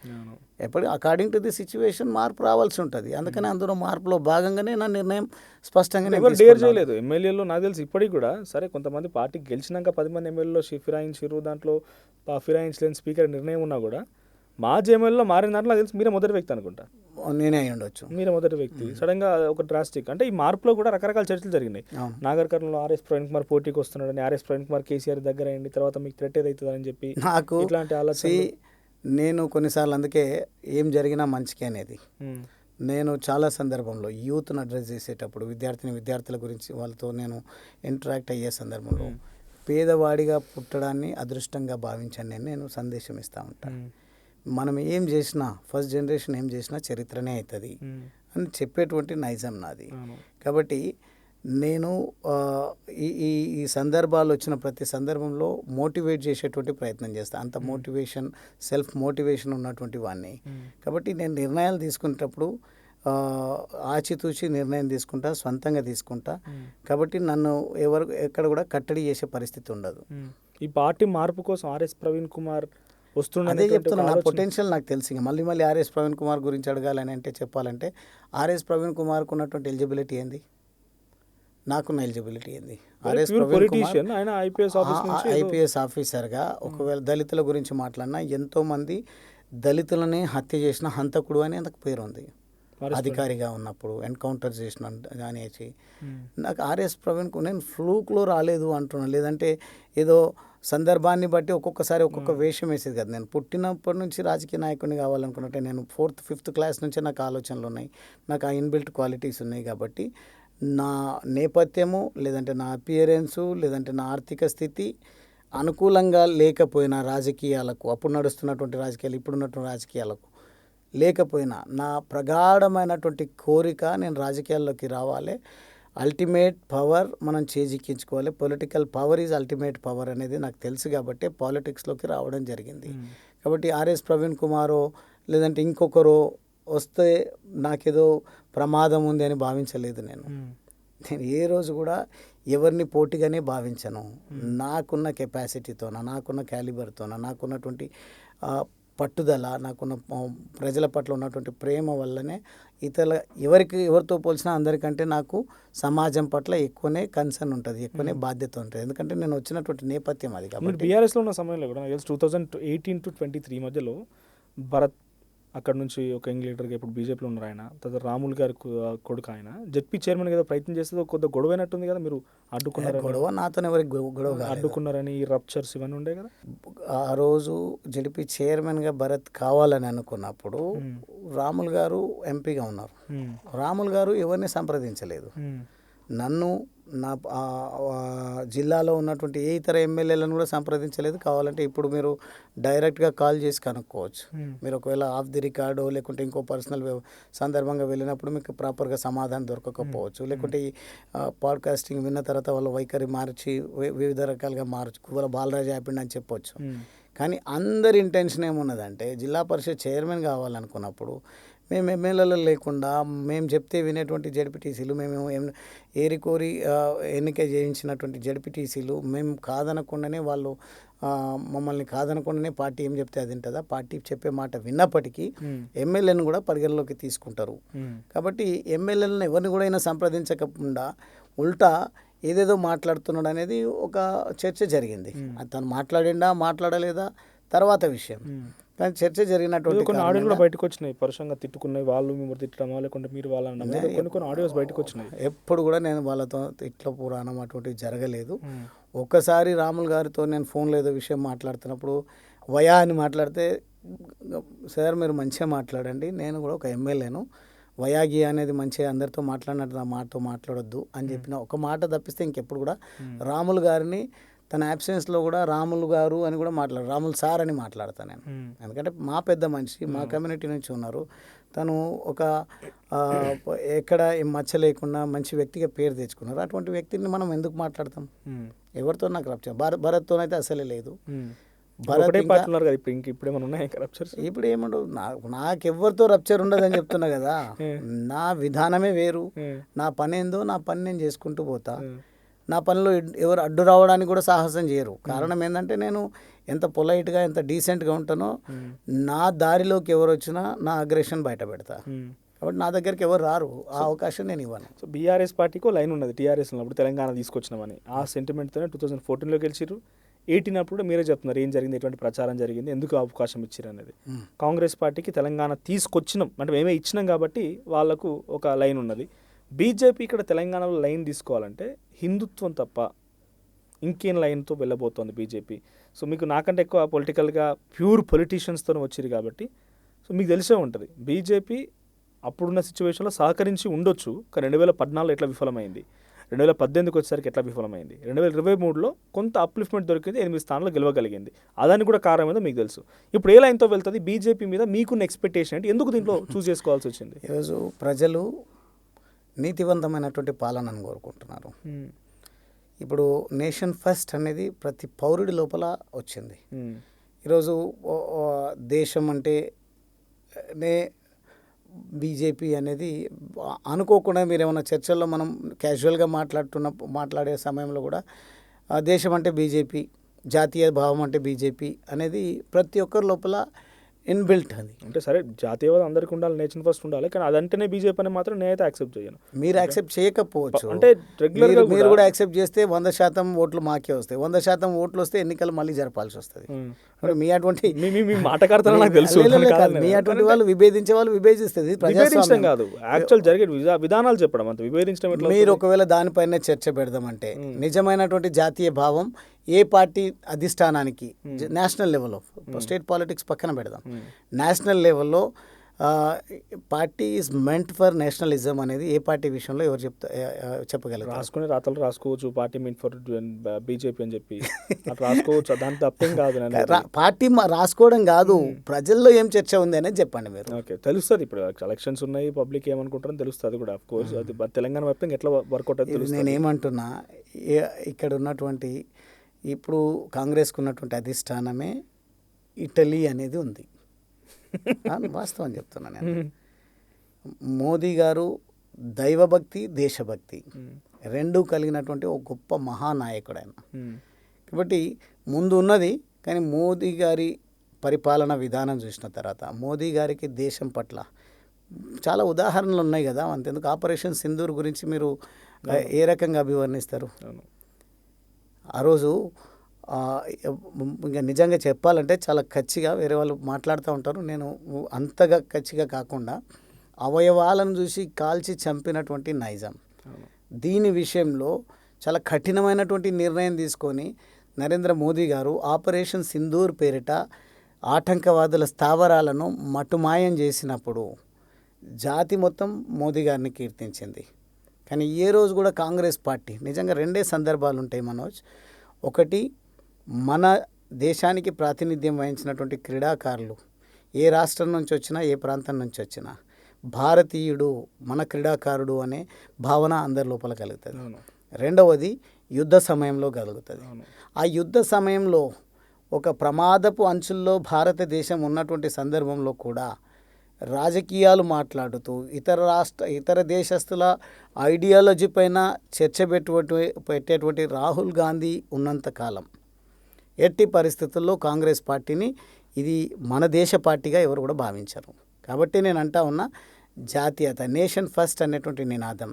ఎప్పుడు అకార్డింగ్ టు ది సిచ్యువేషన్ మార్పు రావాల్సి ఉంటుంది. అందుకని అందులో మార్పులో భాగంగానే నా నిర్ణయం స్పష్టంగానే ఎవరు డేర్ చేయలేదు ఎమ్మెల్యేలో. నాకు తెలిసి ఇప్పటికి కూడా సరే కొంతమంది పార్టీకి గెలిచినాక 10 మంది ఎమ్మెల్యేలో ఫిరాయించారు, దాంట్లో ఫిరాయించలేని స్పీకర్ నిర్ణయం ఉన్నా కూడా మాజీ ఎమ్మెల్యేలో మారిన దాంట్లో నాకు తెలిసి మీరే మొదటి వ్యక్తి అనుకుంటా. నేనే అయి ఉండొచ్చు. మీరే మొదటి వ్యక్తి. సడన్గా ఒక డ్రాస్టిక్ అంటే ఈ మార్పులో కూడా రకరకాల చర్చలు జరిగినాయి. నాగర్ కర్నూలులో ఆర్ఎస్ ప్రవీణ్ కుమార్ పోటీకి వస్తున్నాడని, ఆర్ఎస్ ప్రవీణ్ కుమార్ కేసీఆర్ దగ్గర అయ్యండి, తర్వాత మీకు థ్రెట్ ఏదవుతుందని చెప్పి నాకు ఇట్లాంటి ఆలోచన. నేను కొన్నిసార్లు అందుకే ఏం జరిగినా మంచికే అనేది. నేను చాలా సందర్భంలో యూత్ను అడ్రస్ చేసేటప్పుడు విద్యార్థుల గురించి వాళ్ళతో నేను ఇంటరాక్ట్ అయ్యే సందర్భంలో పేదవాడిగా పుట్టడాన్ని అదృష్టంగా భావించాను. నేను సందేశం ఇస్తూ ఉంటాను. మనం ఏం చేసినా, ఫస్ట్ జనరేషన్ ఏం చేసినా చరిత్రనే అవుతుంది అని చెప్పేటువంటి నైజం నాది. కాబట్టి నేను ఈ సందర్భాలు వచ్చిన ప్రతి సందర్భంలో మోటివేట్ చేసేటువంటి ప్రయత్నం చేస్తాను. అంత మోటివేషన్, సెల్ఫ్ మోటివేషన్ ఉన్నటువంటి వాడిని. కాబట్టి నేను నిర్ణయాలు తీసుకునేటప్పుడు ఆచితూచి నిర్ణయం తీసుకుంటా, స్వంతంగా తీసుకుంటా. కాబట్టి నన్ను ఎక్కడ కూడా కట్టడి చేసే పరిస్థితి ఉండదు. ఈ పార్టీ మార్పు కోసం ఆర్ఎస్ ప్రవీణ్ కుమార్ అదే చెప్తున్నా, నా పొటెన్షియల్ నాకు తెలిసి. ఇంకా మళ్ళీ ఆర్ఎస్ ప్రవీణ్ కుమార్ గురించి అడగాలని అంటే చెప్పాలంటే ఆర్ఎస్ ప్రవీణ్ కుమార్కు ఉన్నటువంటి ఎలిజిబిలిటీ ఏంది, నాకున్న ఎలిజిబిలిటీ ఏంది? ఆర్ఎస్ ప్రవీణ్ కుమార్ ఆయన ఐపీఎస్ ఆఫీసర్గా ఒకవేళ దళితుల గురించి మాట్లాడినా ఎంతోమంది దళితులని హత్య చేసిన హంతకుడు అని అంతకు పేరు ఉంది. అధికారిగా ఉన్నప్పుడు ఎన్కౌంటర్ చేసిన అనేసి నాకు ఆర్ఎస్ ప్రవీణ్ నేను ఫ్లూక్లో రాలేదు అంటున్నాను. లేదంటే ఏదో సందర్భాన్ని బట్టి ఒక్కొక్కసారి ఒక్కొక్క వేషం వేసేది కదా. నేను పుట్టినప్పటి నుంచి రాజకీయ నాయకుడిని కావాలనుకున్నట్టే నేను 4th, 5th క్లాస్ నుంచే నాకు ఆలోచనలు ఉన్నాయి, నాకు ఆ ఇన్బిల్ట్ క్వాలిటీస్ ఉన్నాయి. కాబట్టి నా నేపథ్యము, లేదంటే నా అపియరెన్సు, లేదంటే నా ఆర్థిక స్థితి అనుకూలంగా లేకపోయినా రాజకీయాలకు, అప్పుడు నడుస్తున్నటువంటి రాజకీయాలు, ఇప్పుడున్నటువంటి రాజకీయాలకు లేకపోయినా నా ప్రగాఢమైనటువంటి కోరిక నేను రాజకీయాల్లోకి రావాలి. అల్టిమేట్ పవర్ మనం చేజిక్కించుకోవాలి. Political power is ultimate power అనేది నాకు తెలుసు కాబట్టి పాలిటిక్స్లోకి రావడం జరిగింది. కాబట్టి ఆర్ఎస్ ప్రవీణ్ కుమారో లేదంటే ఇంకొకరో వస్తే నాకేదో ప్రమాదం ఉంది అని భావించలేదు. నేను ఏ రోజు కూడా ఎవరిని పోటీగానే భావించను. నాకున్న కెపాసిటీతోన, నాకున్న క్యాలిబర్తోన, నాకున్నటువంటి పట్టుదల, నాకున్న ప్రజల పట్ల ఉన్నటువంటి ప్రేమ వల్లనే ఎవరితో పోల్చినా అందరికంటే నాకు సమాజం పట్ల ఎక్కువనే కన్సర్న్ ఉంటుంది, ఎక్కువనే బాధ్యత ఉంటుంది. ఎందుకంటే నేను వచ్చినటువంటి నేపథ్యం అది. కాబట్టి బీఆర్ఎస్లో ఉన్న సమయంలో కూడా 2018 to 23 మధ్యలో భరత్ అక్కడ నుంచి ఒక యంగ్ లీడర్గా ఇప్పుడు బీజేపీలో ఉన్నారు. ఆయన తర్వాత రాములు గారి కొడుకు, ఆయన జెడ్పీ చైర్మన్ ఏదో ప్రయత్నం చేస్తే కొద్ది గొడవ అయినట్టుంది కదా, మీరు అడ్డుకున్నారు? గొడవ నాతో ఎవరికి గొడవ అడ్డుకున్నారని రప్చర్స్ ఇవన్నీ ఉండే కదా. ఆ రోజు జెడ్పీ చైర్మన్గా భరత్ కావాలని అనుకున్నప్పుడు రాములు గారు ఎంపీగా ఉన్నారు. రాములు గారు ఎవరిని సంప్రదించలేదు. నన్ను, నా జిల్లాలో ఉన్నటువంటి ఏ ఇతర ఎమ్మెల్యేలను కూడా సంప్రదించలేదు. కావాలంటే ఇప్పుడు మీరు డైరెక్ట్గా కాల్ చేసి కనుక్కోవచ్చు. మీరు ఒకవేళ ఆఫ్ ది రికార్డు లేకుంటే ఇంకో పర్సనల్ సందర్భంగా వెళ్ళినప్పుడు మీకు ప్రాపర్గా సమాధానం దొరకకపోవచ్చు. లేకుంటే ఈ పాడ్కాస్టింగ్ విన్న తర్వాత వాళ్ళ వైఖరి మార్చి వివిధ రకాలుగా మార్చు, వాళ్ళ బాలరాజు యాపిండి అని చెప్పొచ్చు. కానీ అందరి ఇంటెన్షన్ ఏమున్నదంటే జిల్లా పరిషత్ చైర్మన్ కావాలనుకున్నప్పుడు మేము ఎమ్మెల్యేలు లేకుండా మేము చెప్తే వినేటువంటి జడ్పీటీసీలు, మేము ఏరికోరి ఎన్నిక చేయించినటువంటి జడ్పీటీసీలు మేము కాదనకుండానే వాళ్ళు మమ్మల్ని కాదనకుండానే పార్టీ ఏం చెప్తే అది ఉంటుందా? పార్టీ చెప్పే మాట విన్నప్పటికీ ఎమ్మెల్యేలను కూడా పరిగణలోకి తీసుకుంటారు. కాబట్టి ఎమ్మెల్యేలను ఎవరిని కూడా అయినా సంప్రదించకుండా ఉల్టా ఏదేదో మాట్లాడుతున్నాడు అనేది ఒక చర్చ జరిగింది. తను మాట్లాడలేదా తర్వాత విషయం. కానీ చర్చ జరిగినటువంటి కొన్ని ఆడియోలు కూడా బయటకు వచ్చినాయి, పరుషంగా తిట్టుకున్నాయి, వాళ్ళు మేము తిట్టడమా లేకుంటే మీరు వాళ్ళ కొన్ని ఆడియోస్ బయటకు వచ్చినాయి. ఎప్పుడు కూడా నేను వాళ్ళతో ఇట్లా పురాణం అటువంటివి జరగలేదు. ఒక్కసారి రాములు గారితో నేను ఫోన్లో ఏదో విషయం మాట్లాడుతున్నప్పుడు వయా అని మాట్లాడితే, సార్ మీరు మంచిగా మాట్లాడండి, నేను కూడా ఒక ఎమ్మెల్యేను, వయాగి అనేది మంచిగా అందరితో మాట్లాడినట్టు నా మాటతో మాట్లాడొద్దు అని చెప్పిన ఒక మాట తప్పిస్తే ఇంకెప్పుడు కూడా రాములు గారిని తన యాబ్సెన్స్లో కూడా రాములు గారు అని కూడా రాములు సార్ అని మాట్లాడతాను నేను. ఎందుకంటే మా పెద్ద మనిషి మా కమ్యూనిటీ నుంచి ఉన్నారు. తను ఒక ఎక్కడ మచ్చ లేకుండా మంచి వ్యక్తిగా పేరు తెచ్చుకున్నారు. అటువంటి వ్యక్తిని మనం ఎందుకు మాట్లాడతాం? ఎవరితో నాకు రప్చర్ భరత్తో అయితే అసలే లేదు. ఇప్పుడు ఏమండవు, నాకు ఎవరితో రప్చర్ ఉండదు అని చెప్తున్నా కదా. నా విధానమే వేరు. నా పని ఏందో నా పని నేను చేసుకుంటూ పోతా. నా పనిలో ఎవరు అడ్డు రావడానికి కూడా సాహసం చేయరు. కారణం ఏంటంటే నేను ఎంత పొలైట్గా ఎంత డీసెంట్గా ఉంటానో నా దారిలోకి ఎవరు వచ్చినా నా అగ్రెషన్ బయట పెడతా. కాబట్టి నా దగ్గరికి ఎవరు రారు, ఆ అవకాశం నేను ఇవ్వను. సో బీఆర్ఎస్ పార్టీకి లైన్ ఉన్నది టీఆర్ఎస్ ఉన్నప్పుడు తెలంగాణ తీసుకొచ్చినామని ఆ సెంటిమెంట్తోనే 2014లో గెలిచిర్రు. 18 అప్పుడు మీరే చెప్తున్నారు ఏం జరిగింది, ఎటువంటి ప్రచారం జరిగింది, ఎందుకు అవకాశం ఇచ్చారు అనేది. కాంగ్రెస్ పార్టీకి తెలంగాణ తీసుకొచ్చినాం అంటే మేమే ఇచ్చినాం కాబట్టి వాళ్ళకు ఒక లైన్ ఉన్నది. బీజేపీ ఇక్కడ తెలంగాణలో లైన్ తీసుకోవాలంటే హిందుత్వం తప్ప ఇంకేం లైన్తో వెళ్ళబోతోంది బీజేపీ. సో మీకు నాకంటే ఎక్కువ పొలిటికల్గా ప్యూర్ పొలిటీషియన్స్తో వచ్చారు కాబట్టి సో మీకు తెలిసే ఉంటుంది బీజేపీ అప్పుడున్న సిచ్యువేషన్లో సహకరించి ఉండొచ్చు. కానీ 2014లో ఎట్లా విఫలమైంది, 2018కి వచ్చేసరికి ఎట్లా విఫలమైంది, 2023లో కొంత అప్లిఫ్ట్మెంట్ దొరికింది, 8 స్థానాలు గెలవగలిగింది. అదానికి కూడా కారణం ఏదో మీకు తెలుసు. ఇప్పుడు ఏ లైన్తో వెళ్తుంది బీజేపీ మీద మీకున్న ఎక్స్పెక్టేషన్ ఏంటి, ఎందుకు దీంట్లో చూస్ చేసుకోవాల్సి వచ్చింది? ఈరోజు ప్రజలు నీతివంతమైనటువంటి పాలనను కోరుకుంటున్నారు. ఇప్పుడు నేషన్ ఫస్ట్ అనేది ప్రతి పౌరుడి లోపల వచ్చింది. ఈరోజు దేశం అంటే బీజేపీ అనేది అనుకోకుండా మీరు ఏమైనా చర్చల్లో మనం క్యాజువల్గా మాట్లాడే సమయంలో కూడా దేశం అంటే బీజేపీ, జాతీయ భావం అంటే బీజేపీ అనేది ప్రతి ఒక్కరి లోపల ఇన్బిల్ట్ అది. అంటే సరే జాతీయవాదం అందరికీ ఉండాలి, నేషన్ ఫస్ట్ ఉండాలి, కానీ అదంటేనే బీజేపీ అని మాత్రం నేనైతే యాక్సెప్ట్ చేయను. మీరు యాక్సెప్ట్ చేయకపోవచ్చు, అంటే రెగ్యులర్గా మీరు కూడా యాక్సెప్ట్ చేస్తే 100% ఓట్లు మాకే వస్తాయి. 100% ఓట్లు వస్తే ఎన్నికలు మళ్ళీ జరపాల్సి వస్తుంది. మీ అటువంటి మాటకారుతనం తెలుసు, మీ అటువంటి వాళ్ళు విభేదించే వాళ్ళు విభేదిస్తుంది. విభేదించడం కాదు, యాక్చువల్ జరిగే విధానాలు చెప్పడం అంత విభేదించడం. మీరు ఒకవేళ దానిపైన చర్చ పెడదామంటే నిజమైనటువంటి జాతీయ భావం ఏ పార్టీ అధిష్టానానికి నేషనల్ లెవెల్లో, స్టేట్ పాలిటిక్స్ పక్కన పెడదాం, నేషనల్ లెవెల్లో party is meant for nationalism అనేది ఏ పార్టీ విషయంలో ఎవరు చెప్పగలరు? రాసుకునే రాతలు రాసుకోవచ్చు పార్టీ మెంట్ ఫర్ బీజేపీ అని చెప్పి రాసుకోవచ్చు, దాని తప్పేం కాదు. పార్టీ రాసుకోవడం కాదు, ప్రజల్లో ఏం చర్చ ఉంది అనేది చెప్పండి మీరు. ఓకే, తెలుస్తుంది. ఇప్పుడు ఎలక్షన్స్ ఉన్నాయి, పబ్లిక్ ఏమనుకుంటారని తెలుస్తుంది కూడా. ఆఫ్ కోర్స్ అది తెలంగాణ వ్యాప్తంగా ఎట్లా వర్కౌట్ అవుతుంది. నేనేమంటున్నా, ఇక్కడ ఉన్నటువంటి ఇప్పుడు కాంగ్రెస్కు ఉన్నటువంటి అధిష్టానమే ఇటలీ అనేది ఉంది. వాస్తవం చెప్తున్నాను నేను. మోదీ గారు దైవభక్తి, దేశభక్తి రెండూ కలిగినటువంటి ఒక గొప్ప మహానాయకుడు ఆయన. కాబట్టి ముందు ఉన్నది, కానీ మోదీ గారి పరిపాలన విధానం చూసిన తర్వాత మోదీ గారికి దేశం పట్ల చాలా ఉదాహరణలు ఉన్నాయి కదా. అంతెందుకు ఆపరేషన్ సింధూర్ గురించి మీరు ఏ రకంగా అభివర్ణిస్తారు? ఆ రోజు ఇంకా నిజంగా చెప్పాలంటే చాలా కచ్చిగా వేరే వాళ్ళు మాట్లాడుతూ ఉంటారు, నేను అంతగా కచ్చిగా కాకుండా అవయవాలను చూసి కాల్చి చంపినటువంటి నైజాం. దీని విషయంలో చాలా కఠినమైనటువంటి నిర్ణయం తీసుకొని నరేంద్ర మోదీ గారు ఆపరేషన్ సింధూర్ పేరిట ఆటంకవాదుల స్థావరాలను మటుమాయం చేసినప్పుడు జాతి మొత్తం మోదీ గారిని కీర్తించింది. కానీ ఏ రోజు కూడా కాంగ్రెస్ పార్టీ నిజంగా రెండే సందర్భాలు ఉంటాయి మనోజ్. ఒకటి, మన దేశానికి ప్రాతినిధ్యం వహించినటువంటి క్రీడాకారులు ఏ రాష్ట్రం నుంచి వచ్చినా ఏ ప్రాంతం నుంచి వచ్చినా భారతీయుడు, మన క్రీడాకారుడు అనే భావన అందరి లోపల కలుగుతుంది. రెండవది, యుద్ధ సమయంలో కలుగుతుంది. ఆ యుద్ధ సమయంలో ఒక ప్రమాదపు అంచుల్లో భారతదేశం ఉన్నటువంటి సందర్భంలో కూడా రాజకీయాలు మాట్లాడుతూ ఇతర దేశస్తుల ఐడియాలజీ పైన చర్చ పెట్టేటువంటి రాహుల్ గాంధీ ఉన్నంతకాలం ఎట్టి పరిస్థితుల్లో కాంగ్రెస్ పార్టీని ఇది మన దేశ పార్టీగా ఎవరు కూడా భావించరు. కాబట్టి నేను అంటా ఉన్నా, జాతీయత, నేషన్ ఫస్ట్ అనేటువంటి నినాదం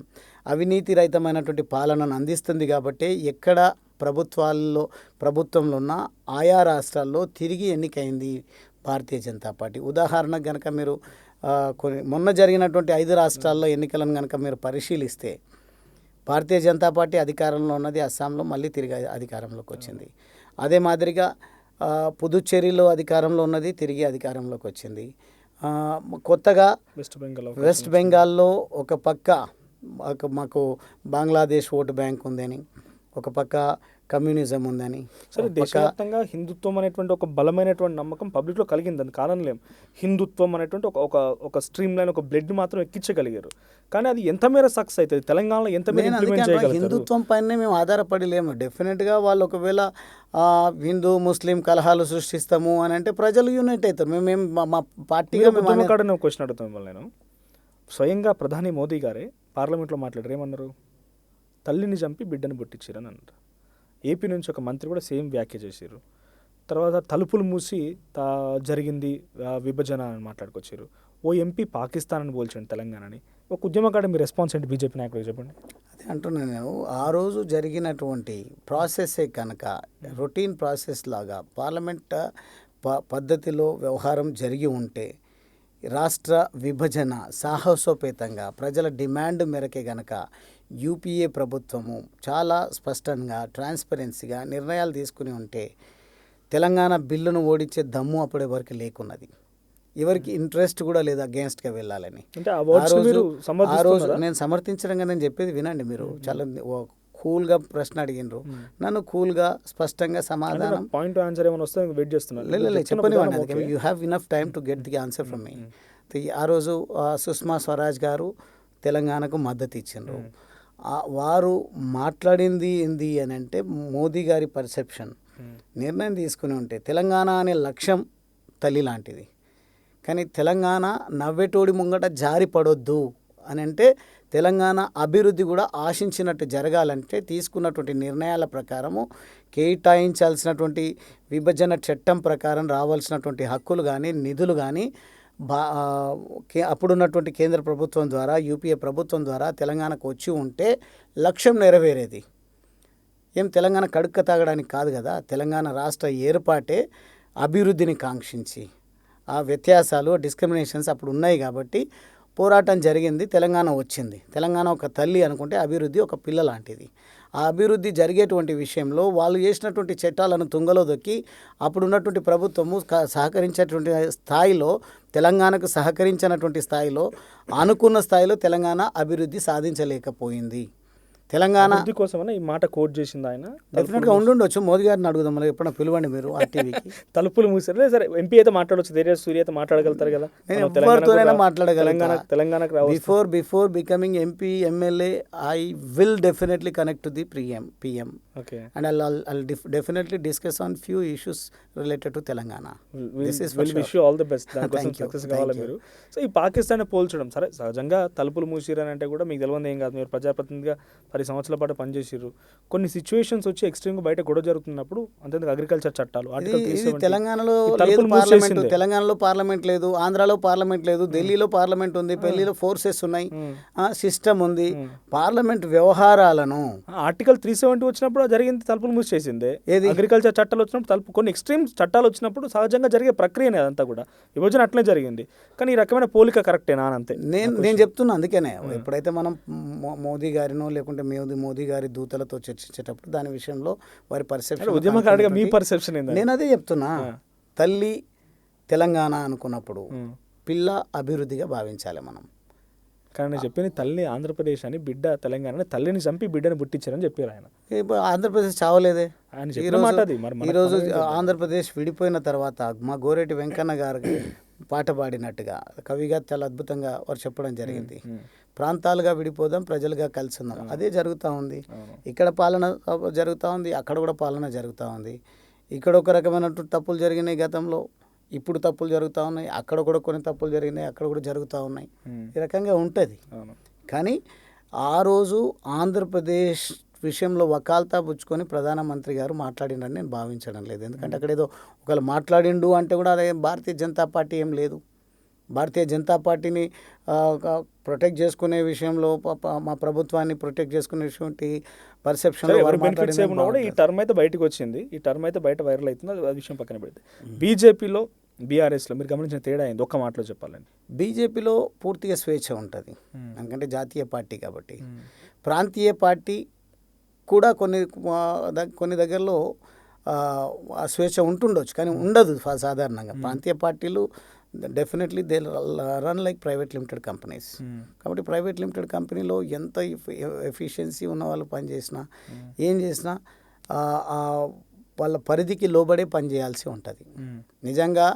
అవినీతి రహితమైనటువంటి పాలనను అందిస్తుంది. కాబట్టి ఎక్కడ ప్రభుత్వంలో ఉన్న ఆయా రాష్ట్రాల్లో తిరిగి ఎన్నికైంది భారతీయ జనతా పార్టీ. ఉదాహరణకు కనుక మీరు మొన్న జరిగినటువంటి 5 రాష్ట్రాల్లో ఎన్నికలను కనుక మీరు పరిశీలిస్తే భారతీయ జనతా పార్టీ అధికారంలో ఉన్నది, అస్సాంలో మళ్ళీ తిరిగి అధికారంలోకి వచ్చింది. అదే మాదిరిగా పుదుచ్చేరిలో అధికారంలో ఉన్నది, తిరిగి అధికారంలోకి వచ్చింది. కొత్తగా వెస్ట్ వెస్ట్ బెంగాల్లో ఒక పక్క మాకు బంగ్లాదేశ్ ఓటు బ్యాంక్ ఉందని, ఒక పక్క కమ్యూనిజం ఉందని, సరే ఒక పక్క దేశవ్యాప్తంగా హిందుత్వం అనేటువంటి ఒక బలమైనటువంటి నమ్మకం పబ్లిక్లో కలిగింది, అని కారణం హిందుత్వం అనేటువంటి ఒక ఒక ఒక స్ట్రీమ్ లైన్, ఒక బ్లడ్ మాత్రం ఎక్కించగలిగారు. కానీ అది ఎంత మేర సక్సెస్ అవుతుంది, తెలంగాణలో ఎంత మేర నేను ఇంప్లిమెంట్ అందుకే చేయగలుగుతారు? హిందుత్వం పైనే మేము ఆధారపడి లేము. డెఫినెట్గా వాళ్ళు ఒకవేళ హిందూ ముస్లిం కలహాలు సృష్టిస్తాము అని అంటే ప్రజలు యూనైట్ అవుతారు. మేము మా పార్టీగా మేము ఉద్యమ కాడనే క్వశ్చన్ అడుగుతాం మిమ్మల్ని నేను. స్వయంగా ప్రధాని మోదీ గారే పార్లమెంట్లో మాట్లాడారు, ఏమన్నారు? తల్లిని చంపి బిడ్డను పుట్టించారని అన్నారు. ఏపీ నుంచి ఒక మంత్రి కూడా సేమ్ వ్యాఖ్య చేశారు. తర్వాత తలుపులు మూసి జరిగింది విభజన అని మాట్లాడుకొచ్చారు. ఓ ఎంపీ పాకిస్తాన్ అని పోల్చండి తెలంగాణని. ఒక ఉద్యమకాడ మీ రెస్పాన్స్ ఏంటి బీజేపీ నాయకుడికి చెప్పండి. అదే అంటున్నాను నేను, ఆ రోజు జరిగినటువంటి ప్రాసెస్సే కనుక రొటీన్ ప్రాసెస్ లాగా పార్లమెంట్ పద్ధతిలో వ్యవహారం జరిగి ఉంటే రాష్ట్ర విభజన సాహసోపేతంగా ప్రజల డిమాండ్ మేరకే గనక యూపీఏ ప్రభుత్వము చాలా స్పష్టంగా ట్రాన్స్పరెన్సీగా నిర్ణయాలు తీసుకుని ఉంటే తెలంగాణ బిల్లును ఓడించే దమ్ము అప్పటి వరకు లేకున్నది. ఎవరికి ఇంట్రెస్ట్ కూడా లేదు అగేన్స్ట్గా వెళ్ళాలని. ఆ రోజు నేను సమర్థించడంగా నేను చెప్పేది వినండి. మీరు చాలా కూల్గా ప్రశ్న అడిగినరు, నన్ను కూల్గా స్పష్టంగా సమాధానం పాయింట్ ఆన్సర్ ఏమైనా వస్తే వెయిట్ చేస్తున్నాను. చెప్పనివ్వండి, you have enough time to get the answer from మీ. ఆ రోజు సుష్మా స్వరాజ్ గారు తెలంగాణకు మద్దతు ఇచ్చిండ్రు. వారు మాట్లాడింది ఏంది అని అంటే మోదీ గారి పర్సెప్షన్, నిర్ణయం తీసుకుని ఉంటే తెలంగాణ అనే లక్ష్యం తల్లి లాంటిది, కానీ తెలంగాణ నవ్వెటోడి ముంగట జారి పడొద్దు అని అంటే తెలంగాణ అభివృద్ధి కూడా ఆశించినట్టు జరగాలంటే తీసుకున్నటువంటి నిర్ణయాల ప్రకారము కేటాయించాల్సినటువంటి విభజన చట్టం ప్రకారం రావాల్సినటువంటి హక్కులు కానీ నిధులు కానీ అప్పుడున్నటువంటి కేంద్ర ప్రభుత్వం ద్వారా యూపీఏ ప్రభుత్వం ద్వారా తెలంగాణకు వచ్చి ఉంటే లక్ష్యం నెరవేరేది. ఏం తెలంగాణ కడుక్క తాగడానికి కాదు కదా. తెలంగాణ రాష్ట్ర ఏర్పాటే అభివృద్ధిని కాంక్షించి, ఆ వ్యత్యాసాలు డిస్క్రిమినేషన్స్ అప్పుడు ఉన్నాయి కాబట్టి పోరాటం జరిగింది, తెలంగాణ వచ్చింది. తెలంగాణ ఒక తల్లి అనుకుంటే అభివృద్ధి ఒక పిల్ల లాంటిది. ఆ అభివృద్ధి జరిగేటువంటి విషయంలో వాళ్ళు చేసినటువంటి చట్టాలను తుంగలో దొక్కి అప్పుడున్నటువంటి ప్రభుత్వము సహకరించేటువంటి స్థాయిలో, తెలంగాణకు సహకరించినటువంటి స్థాయిలో, అనుకున్న స్థాయిలో తెలంగాణ అభివృద్ధి సాధించలేకపోయింది. తెలంగాణ కోసమన్నా ఈ మాట కోట్ చేసింది ఆయన. డెఫినెట్గా ఉండుండొచ్చు. మోదీ గారిని అడుగుదాం, మళ్ళీ ఎప్పుడైనా పిలవండి మీరు ఆ టీవీకి. తలుపులు మూసారు సరే, ఎంపీ అయితే మాట్లాడవచ్చు, ధైర్య సూర్య అయితే మాట్లాడగలుగుతారు కదా. నేను ఎవరితోనైనా మాట్లాడగలను. తెలంగాణకు before becoming MP MLA I will definitely connect to the PM and I'll definitely discuss on few issues related to Telangana. This is for sure. Wish you all the best. దానికోసం సక్సెస్ కావాలి మీరు. సో ఈ పాకిస్తాన్ పోల్చడం సరే, సహజంగా తలుపులు మూసిరని అంటే కూడా మీకు తెలియదు ఏం కాదు. మీరు ప్రజాప్రతినిధిగా 10 సంవత్సరాల పాటు పనిచేసిర్రు. కొన్ని సిచ్యువేషన్స్ వచ్చి ఎక్స్ట్రీమ్గా బయట గొడవ జరుగుతున్నప్పుడు అంతేందుకు అగ్రికల్చర్ చట్టాలు తెలంగాణలో పార్లమెంట్ లేదు, ఆంధ్రాలో పార్లమెంట్ లేదు, ఢిల్లీలో పార్లమెంట్ ఉంది, ఢిల్లీలో ఫోర్సెస్ ఉన్నాయి, సిస్టమ్ ఉంది. పార్లమెంట్ వ్యవహారాలను ఆర్టికల్ 370 వచ్చినప్పుడు జరిగింది, తలుపులు మూసేసిందే. అగ్రికల్చర్ చట్టాలు వచ్చినప్పుడు కొన్ని ఎక్స్ట్రీమ్ చట్టాలు వచ్చినప్పుడు సహజంగా జరిగే ప్రక్రియనే అదంతా కూడా. విభజన అట్లే జరిగింది, కానీ ఈ రకమైన పోలిక కరెక్టేనా అని అంతే నేను చెప్తున్నా. అందుకనే ఎప్పుడైతే మనం మోదీ గారినో లేకుంటే మోదీ గారి దూతలతో చర్చించేటప్పుడు దాని విషయంలో వారి పర్సెప్షన్, ఉద్యమకారుడిగా మీ పర్సెప్షన్ ఏంది? నేను అదే చెప్తున్నా. తల్లి తెలంగాణ అనుకున్నప్పుడు పిల్ల అభివృద్ధిగా భావించాలి మనం. కానీ నేను చెప్పింది తల్లి ఆంధ్రప్రదేశ్ అని, బిడ్డ తెలంగాణ, తల్లిని చంపి బిడ్డను పుట్టించారని చెప్పారు ఆయన. ఆంధ్రప్రదేశ్ చావలేదే. ఆయన ఈరోజు ఆంధ్రప్రదేశ్ విడిపోయిన తర్వాత మా గోరేటి వెంకన్న గారికి పాట పాడినట్టుగా కవిగా చాలా అద్భుతంగా వారు చెప్పడం జరిగింది. ప్రాంతాలుగా విడిపోదాం, ప్రజలుగా కలిసి ఉందాం. అదే జరుగుతూ ఉంది. ఇక్కడ పాలన జరుగుతూ ఉంది, అక్కడ కూడా పాలన జరుగుతూ ఉంది. ఇక్కడ ఒక రకమైనటువంటి తప్పులు జరిగినాయి గతంలో, ఇప్పుడు తప్పులు జరుగుతూ ఉన్నాయి. అక్కడ కూడా కొన్ని తప్పులు జరిగినాయి, అక్కడ కూడా జరుగుతూ ఉన్నాయి. ఈ రకంగా ఉంటుంది. కానీ ఆ రోజు ఆంధ్రప్రదేశ్ విషయంలో వకాల్తా పుచ్చుకొని ప్రధానమంత్రి గారు మాట్లాడిండని నేను భావించడం లేదు. ఎందుకంటే అక్కడ ఏదో ఒకవేళ మాట్లాడిండు అంటే కూడా అదే భారతీయ జనతా పార్టీ ఏం లేదు. భారతీయ జనతా పార్టీని ప్రొటెక్ట్ చేసుకునే విషయంలో, మా ప్రభుత్వాన్ని ప్రొటెక్ట్ చేసుకునే పర్సెప్షన్ ఈ టర్మ్ అయితే బయటకు వచ్చింది, ఈ టర్మ్ అయితే బయట వైరల్ అవుతుంది, ఆ విషయం పక్కన పెడితే బీజేపీలో బీఆర్ఎస్లో మీరు గమనించిన తేడా అయింది ఒక్క మాటలో చెప్పాలండి. బీజేపీలో పూర్తిగా స్వేచ్ఛ ఉంటుంది, ఎందుకంటే జాతీయ పార్టీ కాబట్టి. ప్రాంతీయ పార్టీ కూడా కొన్ని దగ్గరలో స్వేచ్ఛ ఉంటుండొచ్చు, కానీ ఉండదు సాధారణంగా. ప్రాంతీయ పార్టీలు definitely they run like private limited companies. కాబట్టి ప్రైవేట్ లిమిటెడ్ కంపెనీలో ఎంత ఎఫిషియన్సీ ఉన్న వాళ్ళు పని చేసినా ఏం చేసినా వాళ్ళ పరిధికి లోబడే పని చేయాల్సి ఉంటుంది. నిజంగా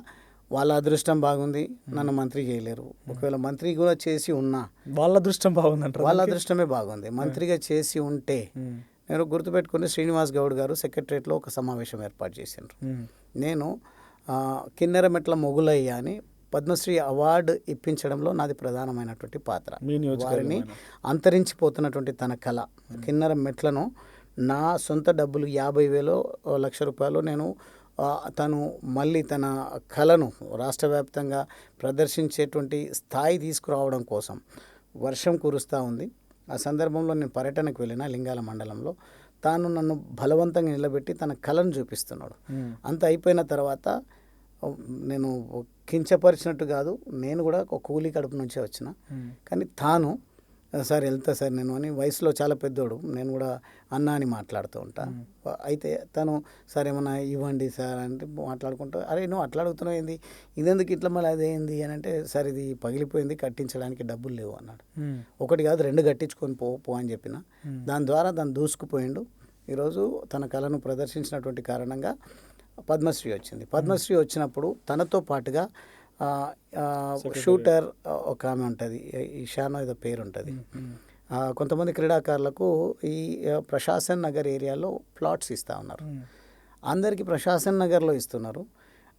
వాళ్ళ అదృష్టం బాగుంది, నన్ను మంత్రి చేయలేరు. ఒకవేళ మంత్రి కూడా చేసి ఉన్నా వాళ్ళ అదృష్టం బాగుందంటారు. వాళ్ళ అదృష్టమే బాగుంది. మంత్రిగా చేసి ఉంటే నేను గుర్తుపెట్టుకుని శ్రీనివాస్ గౌడ్ గారు సెక్రటరియట్లో ఒక సమావేశం ఏర్పాటు చేసిండ్రు. నేను కిన్నెరమెట్ల మొగులయ్య అని పద్మశ్రీ అవార్డు ఇప్పించడంలో నాది ప్రధానమైనటువంటి పాత్ర. వారిని అంతరించిపోతున్నటువంటి తన కళ కిన్నెర మెట్లను నా సొంత డబ్బులు 50,000 లక్ష రూపాయలు నేను తను మళ్ళీ తన కళను రాష్ట్ర వ్యాప్తంగా ప్రదర్శించేటువంటి స్థాయి తీసుకురావడం కోసం వర్షం కురుస్తూ ఉంది. ఆ సందర్భంలో నేను పర్యటనకు వెళ్ళిన లింగాల మండలంలో. తాను నన్ను బలవంతంగా నిలబెట్టి తన కళను చూపిస్తున్నాడు. అంత అయిపోయిన తర్వాత నేను కించపరిచినట్టు కాదు, నేను కూడా ఒక కూలీ కడుపు నుంచే వచ్చిన. కానీ తాను సార్ వెళ్తా సార్ నేను అని, వయసులో చాలా పెద్దోడు, నేను కూడా అన్న అని మాట్లాడుతూ ఉంటా. అయితే తను సార్ ఏమన్నా ఇవ్వండి సార్ అంటే మాట్లాడుకుంటూ, అరే నువ్వు అట్లా అడుగుతున్నావు ఏంది, ఇదెందుకు ఇట్లా మళ్ళీ అదేంది అని అంటే, సార్ ఇది పగిలిపోయింది కట్టించడానికి డబ్బులు లేవు అన్నాడు. ఒకటి కాదు 2 కట్టించుకొని పో అని చెప్పిన. దాని ద్వారా దాన్ని దూసుకుపోయిండు. ఈరోజు తన కళను ప్రదర్శించినటువంటి కారణంగా పద్మశ్రీ వచ్చింది. పద్మశ్రీ వచ్చినప్పుడు తనతో పాటుగా షూటర్ ఒక ఆమె ఉంటుంది, ఇషానో ఏదో పేరు ఉంటుంది. కొంతమంది క్రీడాకారులకు ఈ ప్రశాసన్ నగర్ ఏరియాలో ప్లాట్స్ ఇస్తూ ఉన్నారు. అందరికీ ప్రశాసన్ నగర్లో ఇస్తున్నారు.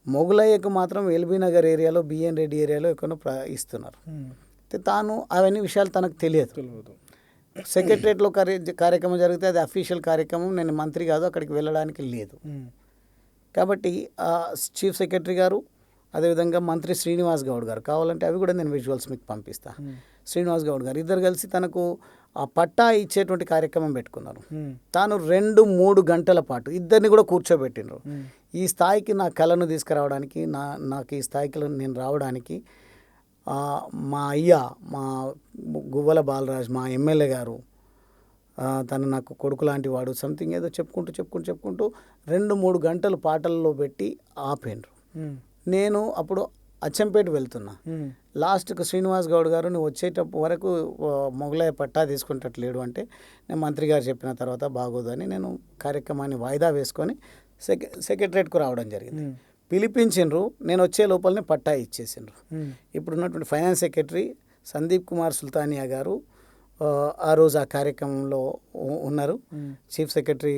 మొగులయ్యకు మాత్రం ఎల్బీ నగర్ ఏరియాలో, బిఎన్ రెడ్డి ఏరియాలో ఎక్కడో ఇస్తున్నారు. తాను అవన్నీ విషయాలు తనకు తెలియదు. సెక్రటరియట్లో కార్యక్రమం జరిగితే అది అఫీషియల్ కార్యక్రమం, నేను మంత్రి కాదు, అక్కడికి వెళ్ళడానికి లేదు. కాబట్టి చీఫ్ సెక్రటరీ గారు, అదేవిధంగా మంత్రి శ్రీనివాస్ గౌడ్ గారు, కావాలంటే అవి కూడా నేను విజువల్స్ మీకు పంపిస్తా. శ్రీనివాస్ గౌడ్ గారు ఇద్దరు కలిసి తనకు ఆ పట్టా ఇచ్చేటువంటి కార్యక్రమం పెట్టుకున్నారు. తాను 2-3 గంటల పాటు ఇద్దరిని కూడా కూర్చోబెట్టినరు. ఈ స్థాయికి నా కళను తీసుకురావడానికి, నాకు ఈ స్థాయికి నేను రావడానికి మా అయ్య, మా గువ్వల బాలరాజ్, మా ఎమ్మెల్యే గారు, తను నాకు కొడుకు లాంటి వాడు, సంథింగ్ ఏదో చెప్పుకుంటూ 2-3 గంటలు పాటల్లో పెట్టి ఆపేండ్రు. నేను అప్పుడు అచ్చంపేట వెళ్తున్నా. లాస్ట్కు శ్రీనివాస్ గౌడ్ గారు నువ్వు వచ్చేటప్పుడు వరకు మొగలయ్య పట్టా తీసుకుంటట్లేడు అంటే, నేను మంత్రి గారు చెప్పిన తర్వాత బాగోదని నేను కార్యక్రమాన్ని వాయిదా వేసుకొని సెక్రటరేట్కు రావడం జరిగింది. పిలిపించిండ్రు, నేను వచ్చే లోపలనే పట్టా ఇచ్చేసిండ్రు. ఇప్పుడున్నటువంటి ఫైనాన్స్ సెక్రటరీ సందీప్ కుమార్ సుల్తానియా గారు ఆ రోజు ఆ కార్యక్రమంలో ఉన్నారు. చీఫ్ సెక్రటరీ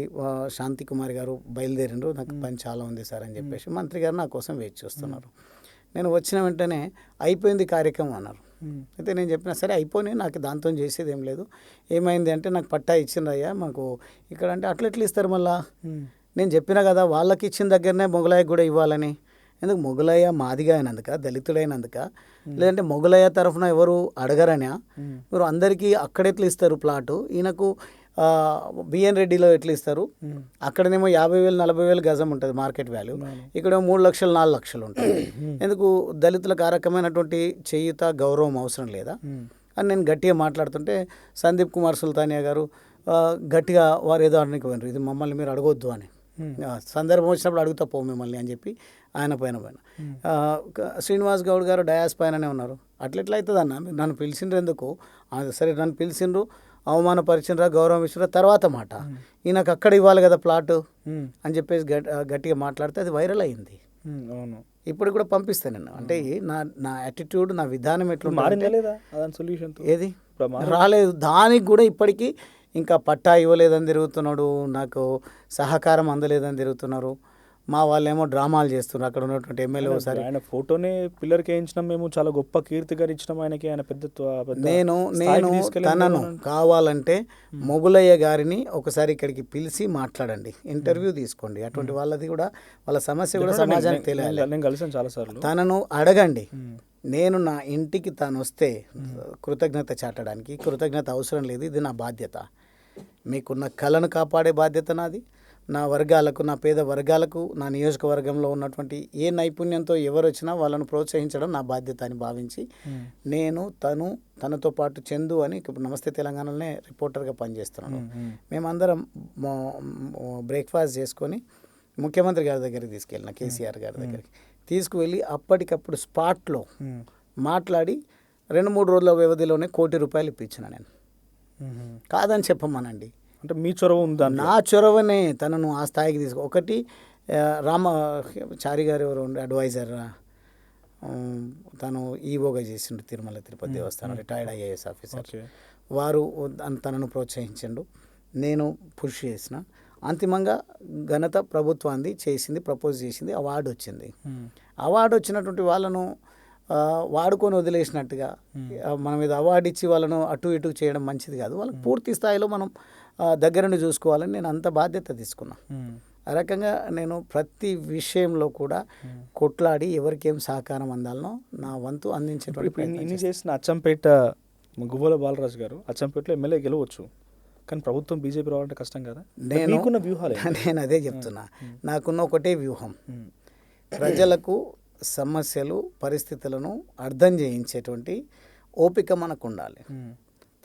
శాంతి కుమార్ గారు బయలుదేరిండ్రు. నాకు పని చాలా ఉంది సార్ అని చెప్పేసి మంత్రి గారు నా కోసం వెయిట్ చేస్తున్నారు. నేను వచ్చిన వెంటనే అయిపోయింది కార్యక్రమం అన్నారు. అయితే నేను చెప్పిన సరే అయిపోయి, నాకు దాంతో చేసేది ఏం లేదు. ఏమైంది అంటే, నాకు పట్టా ఇచ్చిండ్రయ్యా మాకు ఇక్కడ అంటే, అట్లెట్లు ఇస్తారు మళ్ళా, నేను చెప్పిన కదా వాళ్ళకి ఇచ్చిన దగ్గరనే మొగలయ్యకు కూడా ఇవ్వాలని. ఎందుకు మొగలయ్య మాదిగా అయినందుక, దళితుడైనందుక, లేదంటే మొగలయ్య తరఫున ఎవరు అడగరనా? మీరు అందరికీ అక్కడెట్లు ఇస్తారు ప్లాటు, ఈయనకు బిఎన్ రెడ్డిలో ఎట్లా ఇస్తారు, అక్కడనేమో 50,000 40,000 గజం ఉంటుంది మార్కెట్ వాల్యూ, ఇక్కడ 3 లక్షలు 4 లక్షలు ఉంటుంది. ఎందుకు దళితులకు ఆ రకమైనటువంటి చేయుత గౌరవం అవసరం లేదా అని నేను గట్టిగా మాట్లాడుతుంటే, సందీప్ కుమార్ సుల్తానియా గారు గట్టిగా వారు ఏదో అనడానికి పోయినారు, ఇది మమ్మల్ని మీరు అడగొద్దు అని, సందర్భం వచ్చినప్పుడు అడుగుతా పో మిమ్మల్ని అని చెప్పి ఆయన పైన శ్రీనివాస్ గౌడ్ గారు డయాస్ పైననే ఉన్నారు. అట్లెట్లా అవుతుంది అన్న, మీరు నన్ను పిలిచిండ్రు ఎందుకు, సరే నన్ను పిలిచిండ్రు, అవమానపరిచిండ్రా, గౌరవం ఇచ్చినా తర్వాత మాట, ఈయనకు అక్కడ ఇవ్వాలి కదా ప్లాటు అని చెప్పేసి గట్టిగా మాట్లాడితే అది వైరల్ అయింది. అవును, ఇప్పుడు కూడా పంపిస్తాను నేను. అంటే నా యాటిట్యూడ్, నా విధానం ఎట్లా ఏది రాలేదు, దానికి కూడా ఇప్పటికీ ఇంకా పట్టా ఇవ్వలేదని తిరుగుతున్నాడు, నాకు సహకారం అందలేదని తిరుగుతున్నారు. మా వాళ్ళేమో డ్రామాలు చేస్తున్నారు. అక్కడ ఉన్నటువంటి ఎమ్మెల్యే ఒకసారి ఆయన ఫోటోనే పిల్లర్కి వేయించినాం, మేము చాలా గొప్ప కీర్తి గరించినాం ఆయనకి, ఆయన పెద్ద నేను తనను కావాలంటే మొగులయ్య గారిని ఒకసారి ఇక్కడికి పిలిచి మాట్లాడండి, ఇంటర్వ్యూ తీసుకోండి. అటువంటి వాళ్ళది కూడా, వాళ్ళ సమస్య కూడా సమాజానికి తెలియాలి. నేను కలిసాను చాలాసార్లు, తనను అడగండి. నేను నా ఇంటికి తాను వస్తే కృతజ్ఞత చాటడానికి, కృతజ్ఞత అవసరం లేదు, ఇది నా బాధ్యత. మీకున్న కళను కాపాడే బాధ్యత నాది. నా వర్గాలకు, నా పేద వర్గాలకు, నా నియోజకవర్గంలో ఉన్నటువంటి ఏ నైపుణ్యంతో ఎవరు వచ్చినా వాళ్ళను ప్రోత్సహించడం నా బాధ్యత అని భావించి నేను తనతో పాటు చందు అని ఇప్పుడు నమస్తే తెలంగాణలోనే రిపోర్టర్గా పనిచేస్తున్నాను. మేమందరం బ్రేక్ఫాస్ట్ చేసుకొని ముఖ్యమంత్రి గారి దగ్గరికి తీసుకెళ్ళిన, కేసీఆర్ గారి దగ్గరికి తీసుకువెళ్ళి అప్పటికప్పుడు స్పాట్లో మాట్లాడి 2-3 రోజుల వ్యవధిలోనే ₹1 కోటి ఇప్పించిన నేను. కాదని చెప్పమనండి. అంటే మీ చొరవ ఉందా? నా చొరవనే తనను ఆ స్థాయికి తీసుకు ఒకటి రామచారి గారు ఎవరు ఉండే అడ్వైజర్, తను ఈవోగా చేసిండు తిరుమల తిరుపతి దేవస్థానం, రిటైర్డ్ IAS ఆఫీసర్. వారు తనను ప్రోత్సహించిండు, నేను పుష్ చేసిన. అంతిమంగా ఘనత ప్రభుత్వాన్ని చేసింది, ప్రపోజ్ చేసింది, అవార్డు వచ్చింది. అవార్డు వచ్చినటువంటి వాళ్ళను వాడుకొని వదిలేసినట్టుగా మన మీద అవార్డు ఇచ్చి వాళ్ళను అటు ఇటు చేయడం మంచిది కాదు. వాళ్ళకి పూర్తి స్థాయిలో మనం దగ్గర నుండి చూసుకోవాలని నేను అంత బాధ్యత తీసుకున్నా. ఆ రకంగా నేను ప్రతి విషయంలో కూడా కొట్లాడి ఎవరికేం సహకారం అందాలనో నా వంతు అందించేటువంటి ఇన్ని చేసిన అచ్చంపేట గువ్వల బాలరాజు గారు అచ్చంపేటలో ఎమ్మెల్యే గెలవచ్చు, కానీ ప్రభుత్వం బీజేపీ రావాలంటే కష్టం కదా. నేను వ్యూహాలు నేను అదే చెప్తున్నా. నాకున్న ఒకటే వ్యూహం, ప్రజలకు సమస్యలు పరిస్థితులను అర్థం చేయించేటువంటి ఓపిక మనకు ఉండాలి.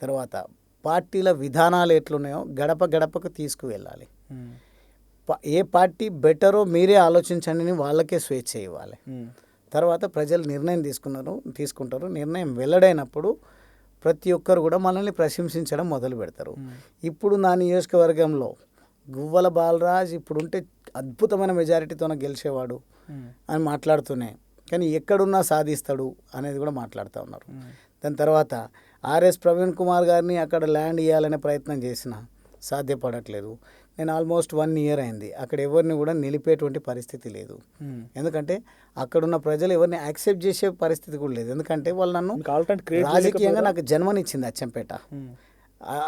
తర్వాత పార్టీల విధానాలు ఎట్లున్నాయో గడప గడపకు తీసుకువెళ్ళాలి. ఏ పార్టీ బెటరో మీరే ఆలోచించండి అని వాళ్ళకే స్వేచ్ఛ ఇవ్వాలి. తర్వాత ప్రజలు నిర్ణయం తీసుకుంటారు. నిర్ణయం వెల్లడైనప్పుడు ప్రతి ఒక్కరు కూడా మనల్ని ప్రశంసించడం మొదలు పెడతారు. ఇప్పుడు నా నియోజకవర్గంలో గువ్వల బాలరాజ్ ఇప్పుడుంటే అద్భుతమైన మెజారిటీతోనే గెలిచేవాడు అని మాట్లాడుతూనే, కానీ ఎక్కడున్నా సాధిస్తాడు అనేది కూడా మాట్లాడుతూ ఉన్నారు. దాని తర్వాత RS ప్రవీణ్ కుమార్ గారిని అక్కడ ల్యాండ్ ఇవ్వాలనే ప్రయత్నం చేసిన సాధ్యపడట్లేదు. నేను ఆల్మోస్ట్ 1 ఇయర్ అయింది, అక్కడ ఎవరిని కూడా నిలిపేటువంటి పరిస్థితి లేదు. ఎందుకంటే అక్కడున్న ప్రజలు ఎవరిని యాక్సెప్ట్ చేసే పరిస్థితి కూడా లేదు. ఎందుకంటే వాళ్ళు నన్ను రాజకీయంగా నాకు జన్మనిచ్చింది అచ్చంపేట.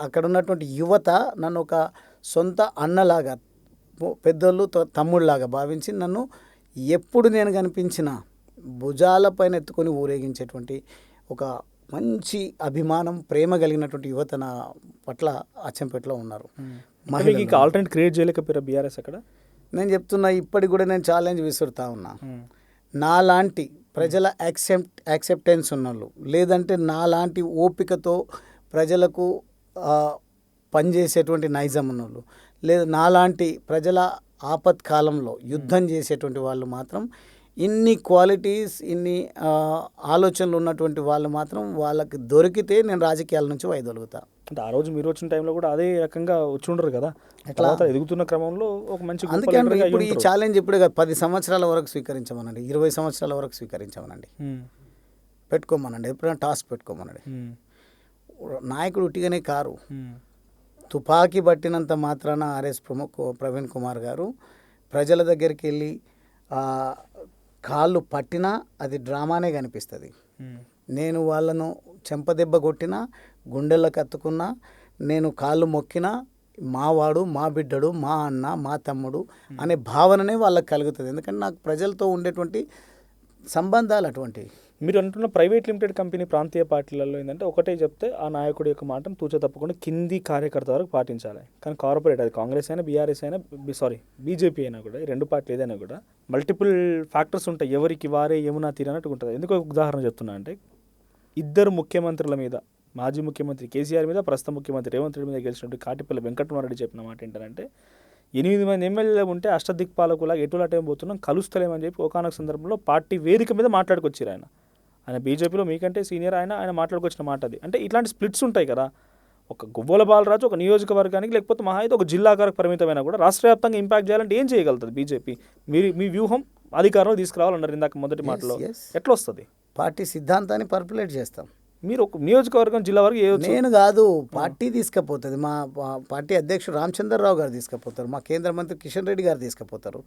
అక్కడ ఉన్నటువంటి యువత నన్ను ఒక సొంత అన్నలాగా, పెద్దోళ్ళు తమ్ముళ్ళలాగా భావించి నన్ను ఎప్పుడు నేను కనిపించిన భుజాలపైన ఎత్తుకొని ఊరేగించేటువంటి ఒక మంచి అభిమానం, ప్రేమ కలిగినటువంటి యువత నా పట్ల అచ్చంపేటలో ఉన్నారు. ఆల్టర్నేట్ క్రియేట్ చేయలేకపోయారా బీఆర్ఎస్ అక్కడ? నేను చెప్తున్నా, ఇప్పటికి కూడా నేను ఛాలెంజ్ విసురుతా ఉన్నా. నాలాంటి ప్రజల యాక్సెప్టెన్స్ ఉన్నోళ్ళు, లేదంటే నాలాంటి ఓపికతో ప్రజలకు పనిచేసేటువంటి నైజం ఉన్నోళ్ళు, లేదా నాలాంటి ప్రజల ఆపత్కాలంలో యుద్ధం చేసేటువంటి వాళ్ళు మాత్రం, ఇన్ని క్వాలిటీస్, ఇన్ని ఆలోచనలు ఉన్నటువంటి వాళ్ళు మాత్రం వాళ్ళకి దొరికితే నేను రాజకీయాల నుంచి వైదొలుగుతా. అంటే ఆ రోజు మీరు వచ్చిన టైంలో కూడా అదే రకంగా వచ్చి ఉండరు కదా, ఎట్లా ఎదుగుతున్న క్రమంలో ఒక మంచి. అందుకే ఇప్పుడు ఈ ఛాలెంజ్ ఇప్పుడే 10 సంవత్సరాల వరకు స్వీకరించమనండి, 20 సంవత్సరాల వరకు స్వీకరించమనండి, పెట్టుకోమనండి, ఎప్పుడైనా టాస్క్ పెట్టుకోమనండి. నాయకుడు ఉట్టిగానే కారు, తుపాకీ పట్టినంత మాత్రాన RS ప్రవీణ్ కుమార్ గారు ప్రజల దగ్గరికి వెళ్ళి కాళ్ళు పట్టినా అది డ్రామానే కనిపిస్తుంది. నేను వాళ్ళను చెంపదెబ్బ కొట్టినా, గుండెలకు అత్తుకున్నా, నేను కాళ్ళు మొక్కినా మావాడు, మా బిడ్డడు, మా అన్న, మా తమ్ముడు అనే భావననే వాళ్ళకి కలుగుతుంది. ఎందుకంటే నాకు ప్రజలతో ఉండేటువంటి సంబంధాలు అటువంటివి. మీరు అంటున్న ప్రైవేట్ లిమిటెడ్ కంపెనీ ప్రాంతీయ పార్టీలలో ఏంటంటే ఒకటే చెప్తే ఆ నాయకుడి యొక్క మాటను తూచ తప్పకుండా కింది కార్యకర్త వరకు పాటించాలి. కానీ కార్పొరేట్, అది కాంగ్రెస్ అయినా, బీఆర్ఎస్ అయినా, బీజేపీ అయినా కూడా, ఈ రెండు పార్టీలు ఏదైనా కూడా మల్టిపుల్ ఫ్యాక్టర్స్ ఉంటాయి. ఎవరికి వారే ఏమునా తీరనట్టు ఉంటుంది. ఎందుకు ఉదాహరణ చెప్తున్నా అంటే, 2 ముఖ్యమంత్రుల మీద, మాజీ ముఖ్యమంత్రి కేసీఆర్ మీద, ప్రస్తుత ముఖ్యమంత్రి రేవంత్ రెడ్డి మీద గెలిచినట్టు కాటిపల్లి వెంకటరమణారెడ్డి చెప్పిన మాట ఏంటంటే, 8 మంది ఎమ్మెల్యేలు ఉంటే అష్టదిక్పాలకులాగా ఎటులాటేం పోతున్నాం, కలుస్తలేమని చెప్పి ఒకనొక సందర్భంలో పార్టీ వేదిక మీద మాట్లాడుకొచ్చారు. ఆయన బీజేపీలో మీకంటే సీనియర్, ఆయన మాట్లాడుకొచ్చిన మాట అది. అంటే ఇట్లాంటి స్ప్లిట్స్ ఉంటాయి కదా. ఒక గువ్వల బాలరాజు ఒక నియోజకవర్గానికి, లేకపోతే మహా అయితే ఒక జిల్లాకారకు పరిమితమైనా కూడా రాష్ట్ర వ్యాప్తంగా ఇంపాక్ట్ చేయాలంటే ఏం చేయగలుగుతుంది బీజేపీ? మీ వ్యూహం అధికారంలో తీసుకురావాలన్నారు ఇందాక మొదటి మాటలో. ఎట్లా వస్తుంది? పార్టీ సిద్ధాంతాన్ని పర్పులేట్ చేస్తాం. మీరు ఒక నియోజకవర్గం, జిల్లా వరకు నేను కాదు, పార్టీ తీసుకుపోతుంది. మా పార్టీ అధ్యక్షుడు రామచంద్రరావు గారు తీసుకుపోతారు, మా కేంద్ర మంత్రి కిషన్ రెడ్డి గారు తీసుకుపోతారు,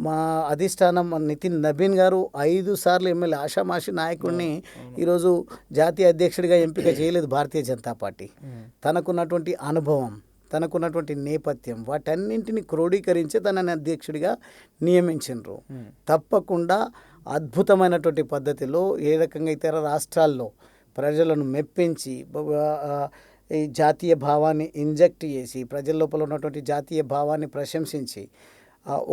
మా అధిష్టానం నితిన్ నబీన్ గారు 5 సార్లు ఎమ్మెల్యే ఆషామాషి నాయకుడిని ఈరోజు జాతీయ అధ్యక్షుడిగా ఎంపిక చేయలేదు భారతీయ జనతా పార్టీ. తనకున్నటువంటి అనుభవం, తనకున్నటువంటి నేపథ్యం, వాటన్నింటిని క్రోడీకరించి తనని అధ్యక్షుడిగా నియమించారు. తప్పకుండా అద్భుతమైనటువంటి పద్ధతిలో ఏ రకంగా ఇతర రాష్ట్రాల్లో ప్రజలను మెప్పించి ఈ జాతీయ భావాన్ని ఇంజెక్ట్ చేసి, ప్రజల లోపల ఉన్నటువంటి జాతీయ భావాన్ని ప్రశంసించి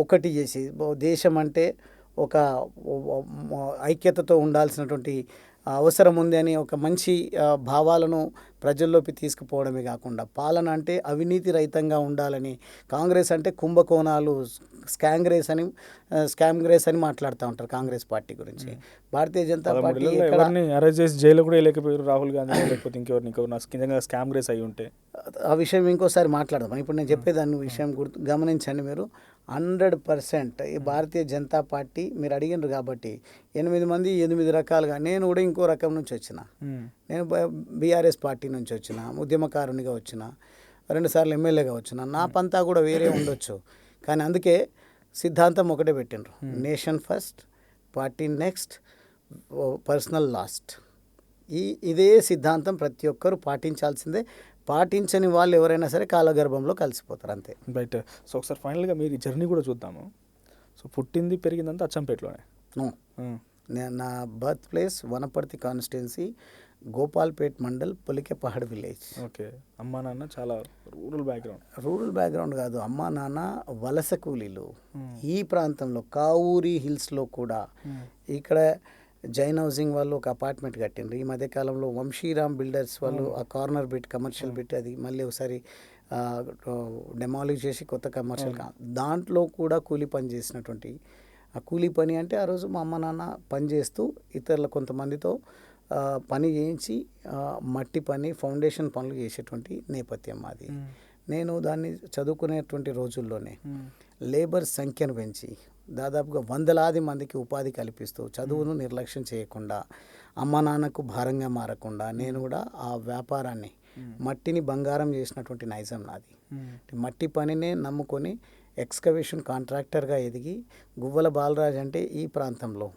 ఒకటి చేసి, దేశం అంటే ఒక ఐక్యతతో ఉండాల్సినటువంటి అవసరం ఉంది అని ఒక మంచి భావాలను ప్రజల్లోకి తీసుకుపోవడమే కాకుండా పాలన అంటే అవినీతి రహితంగా ఉండాలని, కాంగ్రెస్ అంటే కుంభకోణాలు స్కామ్ గ్రేస్ అని మాట్లాడుతూ ఉంటారు కాంగ్రెస్ పార్టీ గురించి. భారతీయ జనతా పార్టీ ఎవరిని అరెస్ట్ చేసి జైలు కూడా వెళ్ళకపోయారు రాహుల్ గాంధీ లేకపోతే ఇంకెవరిని స్కామ్ గ్రేస్ అయి ఉంటే. ఆ విషయం ఇంకోసారి మాట్లాడదాం. ఇప్పుడు నేను చెప్పేదాన్ని విషయం గమనించండి మీరు. 100% ఈ భారతీయ జనతా పార్టీ మీరు అడిగినారు కాబట్టి 8 మంది 8 రకాలుగా, నేను కూడా ఇంకో రకం నుంచి వచ్చిన, నేను బీఆర్ఎస్ పార్టీ నుంచి వచ్చిన, ఉద్యమకారునిగా వచ్చిన, 2 సార్లు ఎమ్మెల్యేగా వచ్చిన, నా పంతా కూడా వేరే ఉండొచ్చు. కానీ అందుకే సిద్ధాంతం ఒకటే పెట్టినరు, nation first, party next, personal last. ఇదే సిద్ధాంతం ప్రతి ఒక్కరు పాటించాల్సిందే. పాటించని వాళ్ళు ఎవరైనా సరే కాలగర్భంలో కలిసిపోతారు, అంతే. రైట్. సో ఒకసారి ఫైనల్గా మీరు జర్నీ కూడా చూద్దాము. సో పుట్టింది పెరిగిందంతా అచ్చంపేటలోనే? నా birth place Wanaparthy constituency, Gopalpet mandal, Polikepahad village. Okay. అమ్మా నాన్న చాలా రూరల్ బ్యాక్గ్రౌండ్ కాదు, అమ్మా నాన్న వలస కూలీలు. ఈ ప్రాంతంలో కావూరి హిల్స్లో కూడా ఇక్కడ జైన్ హౌసింగ్ వాళ్ళు ఒక అపార్ట్మెంట్ కట్టిండ్రు. ఈ మధ్యకాలంలో వంశీరామ్ బిల్డర్స్ వాళ్ళు ఆ కార్నర్ బిట్, కమర్షియల్ బిట్, అది మళ్ళీ ఒకసారి డెమాలిష్ చేసి కొత్త కమర్షియల్ దాంట్లో కూడా కూలీ పని చేసినటువంటి, ఆ కూలీ పని అంటే ఆ రోజు మా అమ్మ నాన్న పని చేస్తూ ఇతరుల కొంతమందితో పని చేయించి మట్టి పని, ఫౌండేషన్ పనులు చేసేటువంటి నేపథ్యం మాది. నేను దాన్ని చదువుకునేటువంటి రోజుల్లోనే లేబర్ సంఖ్యను పెంచి దాదాపుగా 100లాది మందికి ఉపాధి కల్పిస్తూ, చదువును నిర్లక్ష్యం చేయకుండా, అమ్మ నాన్నకు భారంగా మారకుండా నేను కూడా ఆ వ్యాపారాన్ని, మట్టిని బంగారం చేసినటువంటి నైజం నాది. మట్టి పనినే నమ్ముకొని ఎక్స్కవేషన్ కాంట్రాక్టర్గా ఎదిగి, గువ్వల బాలరాజ్ అంటే ఈ ప్రాంతంలో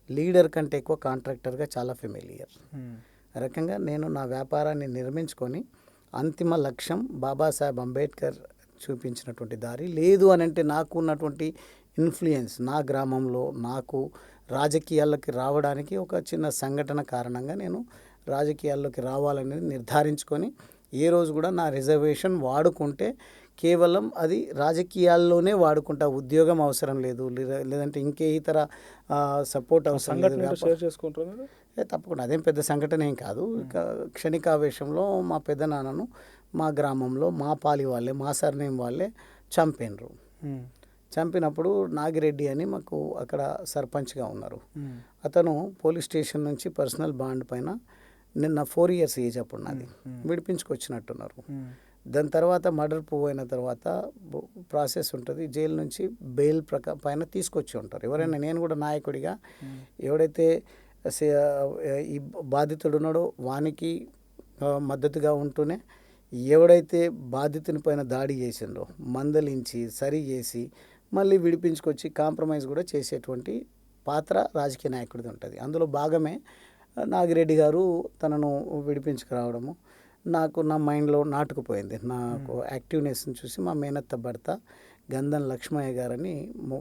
లీడర్ కంటే ఎక్కువ కాంట్రాక్టర్గా చాలా ఫెమిలియర్. ఆ రకంగా నేను నా వ్యాపారాన్ని నిర్మించుకొని, అంతిమ లక్ష్యం బాబాసాహెబ్ అంబేద్కర్ చూపించినటువంటి దారి. లేదు అని అంటే నాకు ఉన్నటువంటి ఇన్ఫ్లుయెన్స్, నా గ్రామంలో నాకు రాజకీయాల్లోకి రావడానికి ఒక చిన్న సంఘటన కారణంగా నేను రాజకీయాల్లోకి రావాలని నిర్ధారించుకొని, ఏ రోజు కూడా నా రిజర్వేషన్ వాడుకుంటే కేవలం అది రాజకీయాల్లోనే వాడుకుంటా, ఉద్యోగం అవసరం లేదు, లేదంటే ఇంకే ఇతర సపోర్ట్ అవసరం లేదు. తప్పకుండా అదేం పెద్ద సంఘటన ఏం కాదు. క్షణికావేశంలో మా పెద్దనాన్నను మా గ్రామంలో మా పాలి వాళ్ళే, మా సర్నేమ్ వాళ్ళే చంపినరు. చంపినప్పుడు నాగిరెడ్డి అని మాకు అక్కడ సర్పంచ్గా ఉన్నారు. అతను పోలీస్ స్టేషన్ నుంచి పర్సనల్ బాండ్ పైన, నిన్న 4 years ఏజ్ అప్పుడు నాది, విడిపించుకొచ్చినట్టున్నారు. దాని తర్వాత మర్డర్ ప్రూవ్ అయిన తర్వాత ప్రాసెస్ ఉంటుంది, జైలు నుంచి బెయిల్ పైన తీసుకొచ్చి ఉంటారు ఎవరైనా. నేను కూడా నాయకుడిగా ఎవడైతే ఈ బాధితుడు ఉన్నాడో వానికి మద్దతుగా ఉంటూనే, ఎవడైతే బాధితుని పైన దాడి చేసిండో మందలించి సరి చేసి మళ్ళీ విడిపించుకొచ్చి కాంప్రమైజ్ కూడా చేసేటువంటి పాత్ర రాజకీయ నాయకుడిది ఉంటుంది. అందులో భాగమే నాగిరెడ్డి గారు తనను విడిపించుకురావడము నాకు నా మైండ్లో నాటుకుపోయింది. నాకు యాక్టివ్నెస్ని చూసి మా మేనత్త భర్త గంధం లక్ష్మయ్య గారని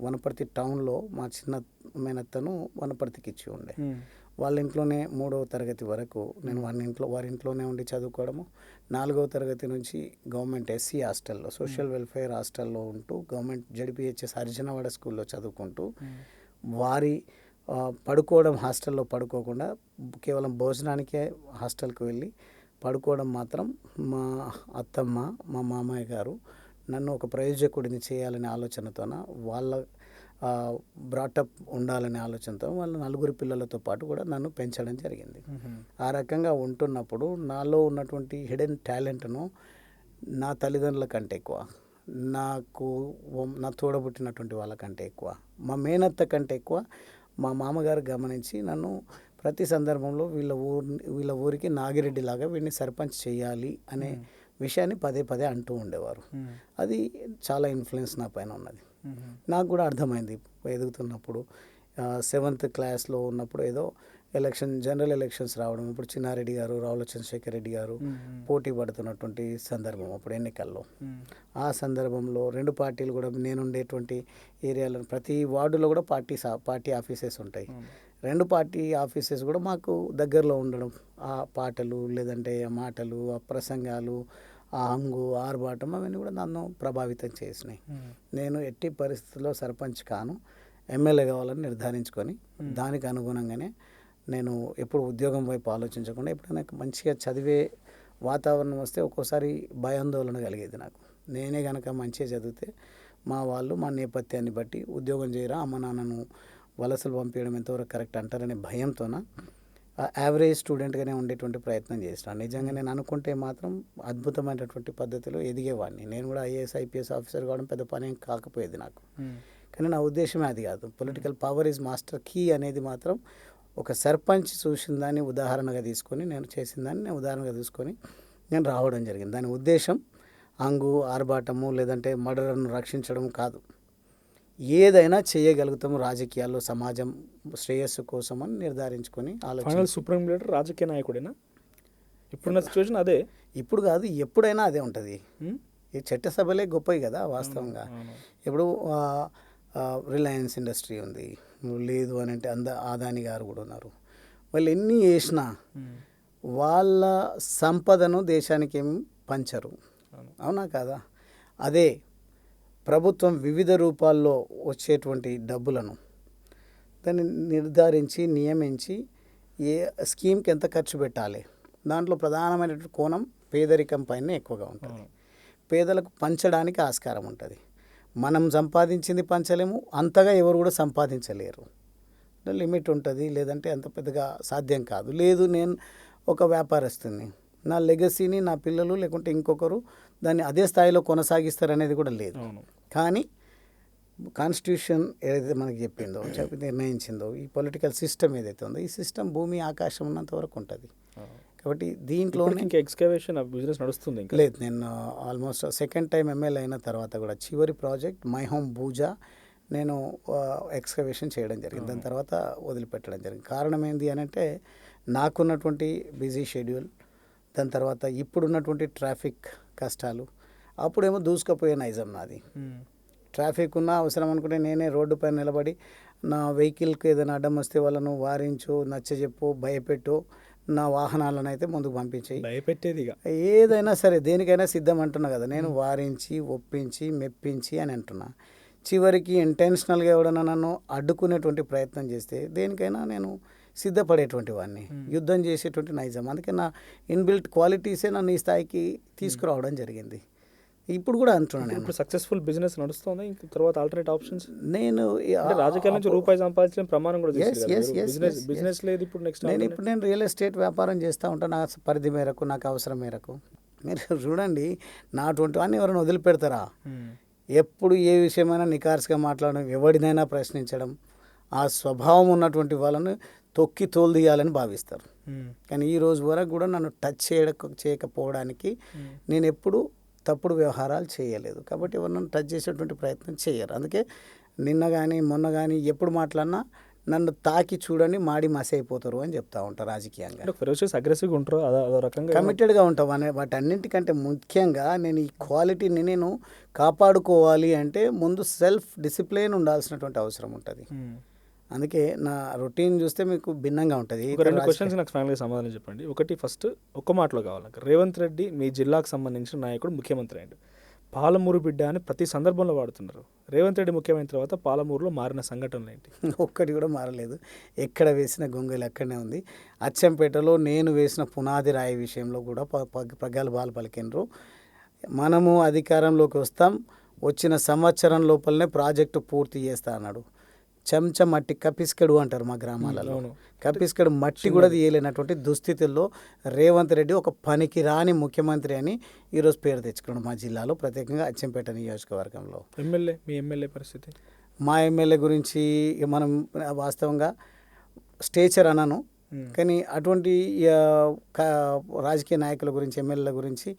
వనపర్తి టౌన్లో మా చిన్న మేనత్తను వనపర్తికి ఇచ్చి ఉండే. వాళ్ళ ఇంట్లోనే 3వ తరగతి వరకు నేను వారి ఇంట్లోనే ఉండి చదువుకోవడము. 4వ తరగతి నుంచి గవర్నమెంట్ ఎస్సీ హాస్టల్లో, సోషల్ వెల్ఫేర్ హాస్టల్లో ఉంటూ, గవర్నమెంట్ జడ్పీహెచ్ఎస్ హరిజనవాడ స్కూల్లో చదువుకుంటూ, వారి పడుకోవడం హాస్టల్లో పడుకోకుండా కేవలం భోజనానికే హాస్టల్కి వెళ్ళి పడుకోవడం మాత్రం మా అత్తమ్మ, మా మామయ్య గారు నన్ను ఒక ప్రయోజకుడిని చేయాలనే ఆలోచనతోన, వాళ్ళ బ్రాటప్ ఉండాలనే ఆలోచనతో వాళ్ళ 4 పిల్లలతో పాటు కూడా నన్ను పెంచడం జరిగింది. ఆ రకంగా ఉంటున్నప్పుడు నాలో ఉన్నటువంటి హిడెన్ టాలెంట్ను నా తల్లిదండ్రుల కంటే ఎక్కువ, నా తోడబుట్టినటువంటి వాళ్ళకంటే ఎక్కువ, మా మేనత్త కంటే ఎక్కువ మా మామగారు గమనించి నన్ను ప్రతి సందర్భంలో వీళ్ళ ఊరికి నాగిరెడ్డిలాగా వీడిని సర్పంచ్ చేయాలి అనే విషయాన్ని పదే పదే అంటూ ఉండేవారు. అది చాలా ఇన్ఫ్లుయెన్స్ నా పైన ఉన్నది. నాకు కూడా అర్థమైంది ఎదుగుతున్నప్పుడు. 7th క్లాస్లో ఉన్నప్పుడు ఏదో జనరల్ ఎలక్షన్స్ రావడం, ఇప్పుడు చిన్నారెడ్డి గారు, రావుల చంద్రశేఖర్ రెడ్డి గారు పోటీ పడుతున్నటువంటి సందర్భం అప్పుడు ఎన్నికల్లో. ఆ సందర్భంలో 2 పార్టీలు కూడా, నేనుండేటువంటి ఏరియాలో ప్రతి వార్డులో కూడా పార్టీ ఆఫీసెస్ ఉంటాయి. 2 పార్టీ ఆఫీసెస్ కూడా మాకు దగ్గరలో ఉండడం, ఆ పాటలు లేదంటే ఆ మాటలు, ఆ ప్రసంగాలు, ఆ హంగు, ఆర్భాటం అవన్నీ కూడా నన్ను ప్రభావితం చేసినాయి. నేను ఎట్టి పరిస్థితుల్లో సర్పంచ్ కాను, ఎమ్మెల్యే కావాలని నిర్ధారించుకొని దానికి అనుగుణంగానే నేను ఎప్పుడు ఉద్యోగం వైపు ఆలోచించకుండా, ఎప్పుడైనా మంచిగా చదివే వాతావరణం వస్తే ఒక్కోసారి భయాందోళన కలిగేది నాకు. నేనే కనుక మంచిగా చదివితే మా వాళ్ళు మా నేపథ్యాన్ని బట్టి ఉద్యోగం చేయరా, అమ్మ నాన్నను వలసలు పంపించడం ఎంతవరకు కరెక్ట్ అంటారనే భయంతోన యావరేజ్ స్టూడెంట్గానే ఉండేటువంటి ప్రయత్నం చేసినాను. నిజంగా నేను అనుకుంటే మాత్రం అద్భుతమైనటువంటి పద్ధతిలో ఎదిగేవాడిని. నేను కూడా ఐఏఎస్ ఐపీఎస్ ఆఫీసర్ కావడం పెద్ద పని ఏం కాకపోయేది నాకు. కానీ నా ఉద్దేశమే అది కాదు. Political power is master key అనేది మాత్రం ఒక సర్పంచ్ చూసిన దాన్ని ఉదాహరణగా తీసుకొని, నేను చేసిన దాన్ని నేను ఉదాహరణగా తీసుకొని నేను రావడం జరిగింది. దాని ఉద్దేశం హంగు ఆర్భాటము లేదంటే మర్డర్ను రక్షించడం కాదు. ఏదైనా చేయగలుగుతాము రాజకీయాల్లో సమాజం శ్రేయస్సు కోసం అని నిర్ధారించుకొని ఫైనల్ సుప్రీం లీడర్ రాజకీయ నాయకుడేనా ఇప్పుడున్న సిచ్యువేషన్? అదే ఇప్పుడు కాదు, ఎప్పుడైనా అదే ఉంటుంది. ఈ చట్టసభలే గొప్పవి కదా వాస్తవంగా. ఇప్పుడు రిలయన్స్ ఇండస్ట్రీ ఉంది, లేదు అని అంటే అదాని గారు కూడా ఉన్నారు. వాళ్ళు ఎన్ని చేసినా వాళ్ళ సంపదను దేశానికి ఏం పంచరు, అవునా కాదా? అదే ప్రభుత్వం వివిధ రూపాల్లో వచ్చేటువంటి డబ్బులను దాన్ని నిర్ధారించి నియమించి ఏ స్కీమ్కి ఎంత ఖర్చు పెట్టాలి, దాంట్లో ప్రధానమైనటువంటి కోణం పేదరికం పైన ఎక్కువగా ఉంటుంది. పేదలకు పంచడానికి ఆస్కారం ఉంటుంది. మనం సంపాదించింది పంచలేము, అంతగా ఎవరు కూడా సంపాదించలేరు. లిమిట్ ఉంటుంది, లేదంటే అంత పెద్దగా సాధ్యం కాదు. లేదు నేను ఒక వ్యాపారస్తుని, నా లెగసీని నా పిల్లలు లేకుంటే ఇంకొకరు దాన్ని అదే స్థాయిలో కొనసాగిస్తారనేది కూడా లేదు. కానీ కాన్స్టిట్యూషన్ ఏదైతే మనకి చెప్పిందో నిర్ణయించిందో ఈ పొలిటికల్ సిస్టమ్ ఏదైతే ఉందో ఈ సిస్టమ్ భూమి ఆకాశం ఉన్నంత వరకు ఉంటుంది. కాబట్టి దీంట్లో ఇంకా ఎక్స్కవేషన్ బిజినెస్ నడుస్తుంది. లేదు, నేను ఆల్మోస్ట్ సెకండ్ టైం ఎమ్మెల్యే అయిన తర్వాత కూడా చివరి ప్రాజెక్ట్ మై హోమ్ భూజా నేను ఎక్స్కవేషన్ చేయడం జరిగింది. దాని తర్వాత వదిలిపెట్టడం జరిగింది. కారణం ఏంటి అని అంటే నాకున్నటువంటి బిజీ షెడ్యూల్, దాని తర్వాత ఇప్పుడున్నటువంటి ట్రాఫిక్ కష్టాలు. అప్పుడేమో దూసుకుపోయే నైజం నాది. ట్రాఫిక్ ఉన్న అవసరం అనుకుంటే నేనే రోడ్డు పైన నిలబడి నా వెహికల్కి ఏదైనా అడ్డం వస్తే వాళ్ళను వారించు, నచ్చజెప్పు, భయపెట్టు, నా వాహనాలను అయితే ముందుకు పంపించేయి. భయపెట్టేదిగా ఏదైనా సరే దేనికైనా సిద్ధం అంటున్నా కదా, నేను వారించి ఒప్పించి మెప్పించి అని అంటున్నా. చివరికి ఇంటెన్షనల్గా ఎవడన్నా నన్ను అడ్డుకునేటువంటి ప్రయత్నం చేస్తే దేనికైనా నేను సిద్ధపడేటువంటి వాడిని, యుద్ధం చేసేటువంటి నైజం. అందుకే నా ఇన్బిల్ట్ క్వాలిటీసే నన్ను ఈ స్థాయికి తీసుకురావడం జరిగింది. ఇప్పుడు కూడా అంటున్నాను, నేను సక్సెస్ఫుల్ బిజినెస్ నడుస్తుంది. ఇంక తర్వాత ఆల్టర్నేట్ ఆప్షన్స్ నేను రాజకీయాల నుంచి రూపాయి సంపాదించిన ప్రమాణం కూడా బిజినెస్ లేదు. ఇప్పుడు నెక్స్ట్ నేను రియల్ ఎస్టేట్ వ్యాపారం చేస్తూ ఉంటాను, నా పరిధి మేరకు, నాకు అవసరం మేరకు. మీరు చూడండి, నా అటువంటి వాడిని ఎవరైనా వదిలిపెడతారా? ఎప్పుడు ఏ విషయమైనా నికార్స్గా మాట్లాడడం, ఎవడినైనా ప్రశ్నించడం, ఆ స్వభావం ఉన్నటువంటి వాళ్ళని తొక్కి తోలుదీయాలని భావిస్తారు. కానీ ఈ రోజు వరకు కూడా నన్ను టచ్ చేయకపోవడానికి నేను ఎప్పుడు తప్పుడు వ్యవహారాలు చేయలేదు. కాబట్టి ఎవరు నన్ను టచ్ చేసేటువంటి ప్రయత్నం చేయరు. అందుకే నిన్న కానీ మొన్న కానీ ఎప్పుడు మాట్లాడినా నన్ను తాకి చూడండి మాడి మసి అయిపోతారు అని చెప్తా ఉంటారు. రాజకీయంగా అగ్రెసివ్గా ఉంటారు, అదో రకంగా కమిటెడ్గా ఉంటాం అనే వాటన్నింటికంటే ముఖ్యంగా నేను ఈ క్వాలిటీని నేను కాపాడుకోవాలి అంటే ముందు సెల్ఫ్ డిసిప్లిన్ ఉండాల్సినటువంటి అవసరం ఉంటుంది. అందుకే నా రొటీన్ చూస్తే మీకు భిన్నంగా ఉంటుంది. రెండు క్వశ్చన్స్ నాకు ఫైనల్గా సమాధానం చెప్పండి. ఒకటి, ఫస్ట్ ఒక్క మాటలో కావాలి, రేవంత్ రెడ్డి మీ జిల్లాకు సంబంధించిన నాయకుడు, ముఖ్యమంత్రి అయ్యాడు. పాలమూరు బిడ్డ అని ప్రతి సందర్భంలో వాడుతున్నారు. రేవంత్ రెడ్డి ముఖ్యమైన తర్వాత పాలమూరులో మారిన సంఘటనలు ఏంటి? ఒక్కటి కూడా మారలేదు. ఎక్కడ వేసిన గొంగలి అక్కడనే ఉంది. అచ్చంపేటలో నేను వేసిన పునాది రాయి విషయంలో కూడా ప్రగల్భాలు పలికినరు. మనము అధికారంలోకి వస్తాం, వచ్చిన సంవత్సరం లోపలనే ప్రాజెక్టు పూర్తి చేస్తా అన్నాడు. చెంచా మట్టి కపిస్కడు అంటారు మా గ్రామాలలో. కపిస్కడు మట్టి కూడా తీయలేనటువంటి దుస్థితుల్లో రేవంత్ రెడ్డి ఒక పనికి రాని ముఖ్యమంత్రి అని ఈరోజు పేరు తెచ్చుకున్నాడు మా జిల్లాలో, ప్రత్యేకంగా అచ్చంపేట నియోజకవర్గంలో. మీ ఎమ్మెల్యే పరిస్థితి? మా ఎమ్మెల్యే గురించి మనం వాస్తవంగా స్టేచర్ అనను, కానీ అటువంటి రాజకీయ నాయకుల గురించి, ఎమ్మెల్యేల గురించి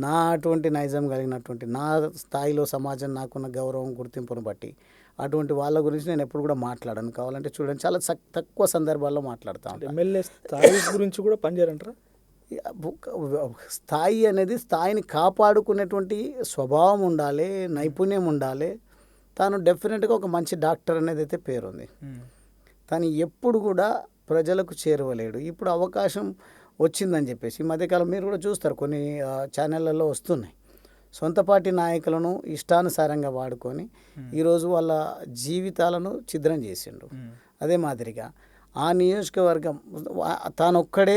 నా అటువంటి నైజం కలిగినటువంటి, నా స్థాయిలో సమాజం నాకున్న గౌరవం గుర్తింపును బట్టి అటువంటి వాళ్ళ గురించి నేను ఎప్పుడు కూడా మాట్లాడాను. కావాలంటే చూడండి, చాలా తక్కువ సందర్భాల్లో మాట్లాడతాను. ఎమ్మెల్యే స్థాయి గురించి కూడా పనిచేయాలంటారా? స్థాయి అనేది స్థాయిని కాపాడుకునేటువంటి స్వభావం ఉండాలి, నైపుణ్యం ఉండాలి. తాను డెఫినెట్గా ఒక మంచి డాక్టర్ అనేది అయితే పేరుంది. తను ఎప్పుడు కూడా ప్రజలకు చేరువలేడు. ఇప్పుడు అవకాశం వచ్చిందని చెప్పేసి ఈ మధ్యకాలం మీరు కూడా చూస్తారు, కొన్ని ఛానళ్ళల్లో వస్తున్నాయి. సొంతపాటి నాయకులను ఇష్టానుసారంగా వాడుకొని ఈరోజు వాళ్ళ జీవితాలను ఛిద్రం చేసిండు. అదే మాదిరిగా ఆ నియోజకవర్గం తానొక్కడే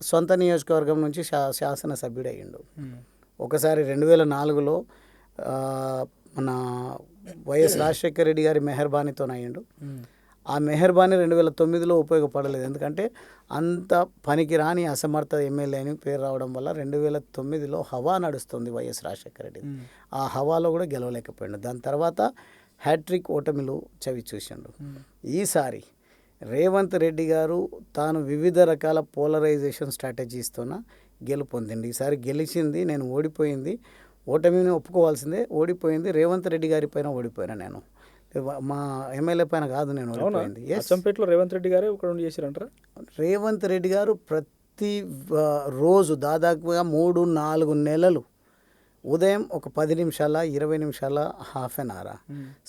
సొంత నియోజకవర్గం నుంచి శాసనసభ్యుడు అయ్యిండు. ఒకసారి 2004లో మన వైఎస్ రాజశేఖర రెడ్డి గారి మెహర్బానీతో అయ్యిండు. ఆ మెహర్బానీ 2009లో ఉపయోగపడలేదు. ఎందుకంటే అంత పనికి రాని అసమర్థ ఎమ్మెల్యే అని పేరు రావడం వల్ల 2009లో హవా నడుస్తుంది వైఎస్ రాజశేఖర రెడ్డి. ఆ హవాలో కూడా గెలవలేకపోయాడు. దాని తర్వాత హ్యాట్రిక్ ఓటమిలు చవి చూసిండు. ఈసారి రేవంత్ రెడ్డి గారు తాను వివిధ రకాల పోలరైజేషన్ స్ట్రాటజీస్తోన గెలుపొందింది. ఈసారి గెలిచింది, నేను ఓడిపోయింది, ఓటమిని ఒప్పుకోవాల్సిందే, ఓడిపోయింది రేవంత్ రెడ్డి గారి పైన ఓడిపోయినా, నేను మా ఎమ్మెల్యే పైన కాదు నేను ఓడిపోయింది. అచ్చంపేటలో రేవంత్ రెడ్డి గారే ఒక రెండు చేశారంటారా? రేవంత్ రెడ్డి గారు ప్రతి రోజు దాదాపుగా 3-4 నెలలు ఉదయం ఒక 10 నిమిషాల 20 నిమిషాల హాఫ్ అన్ అవర్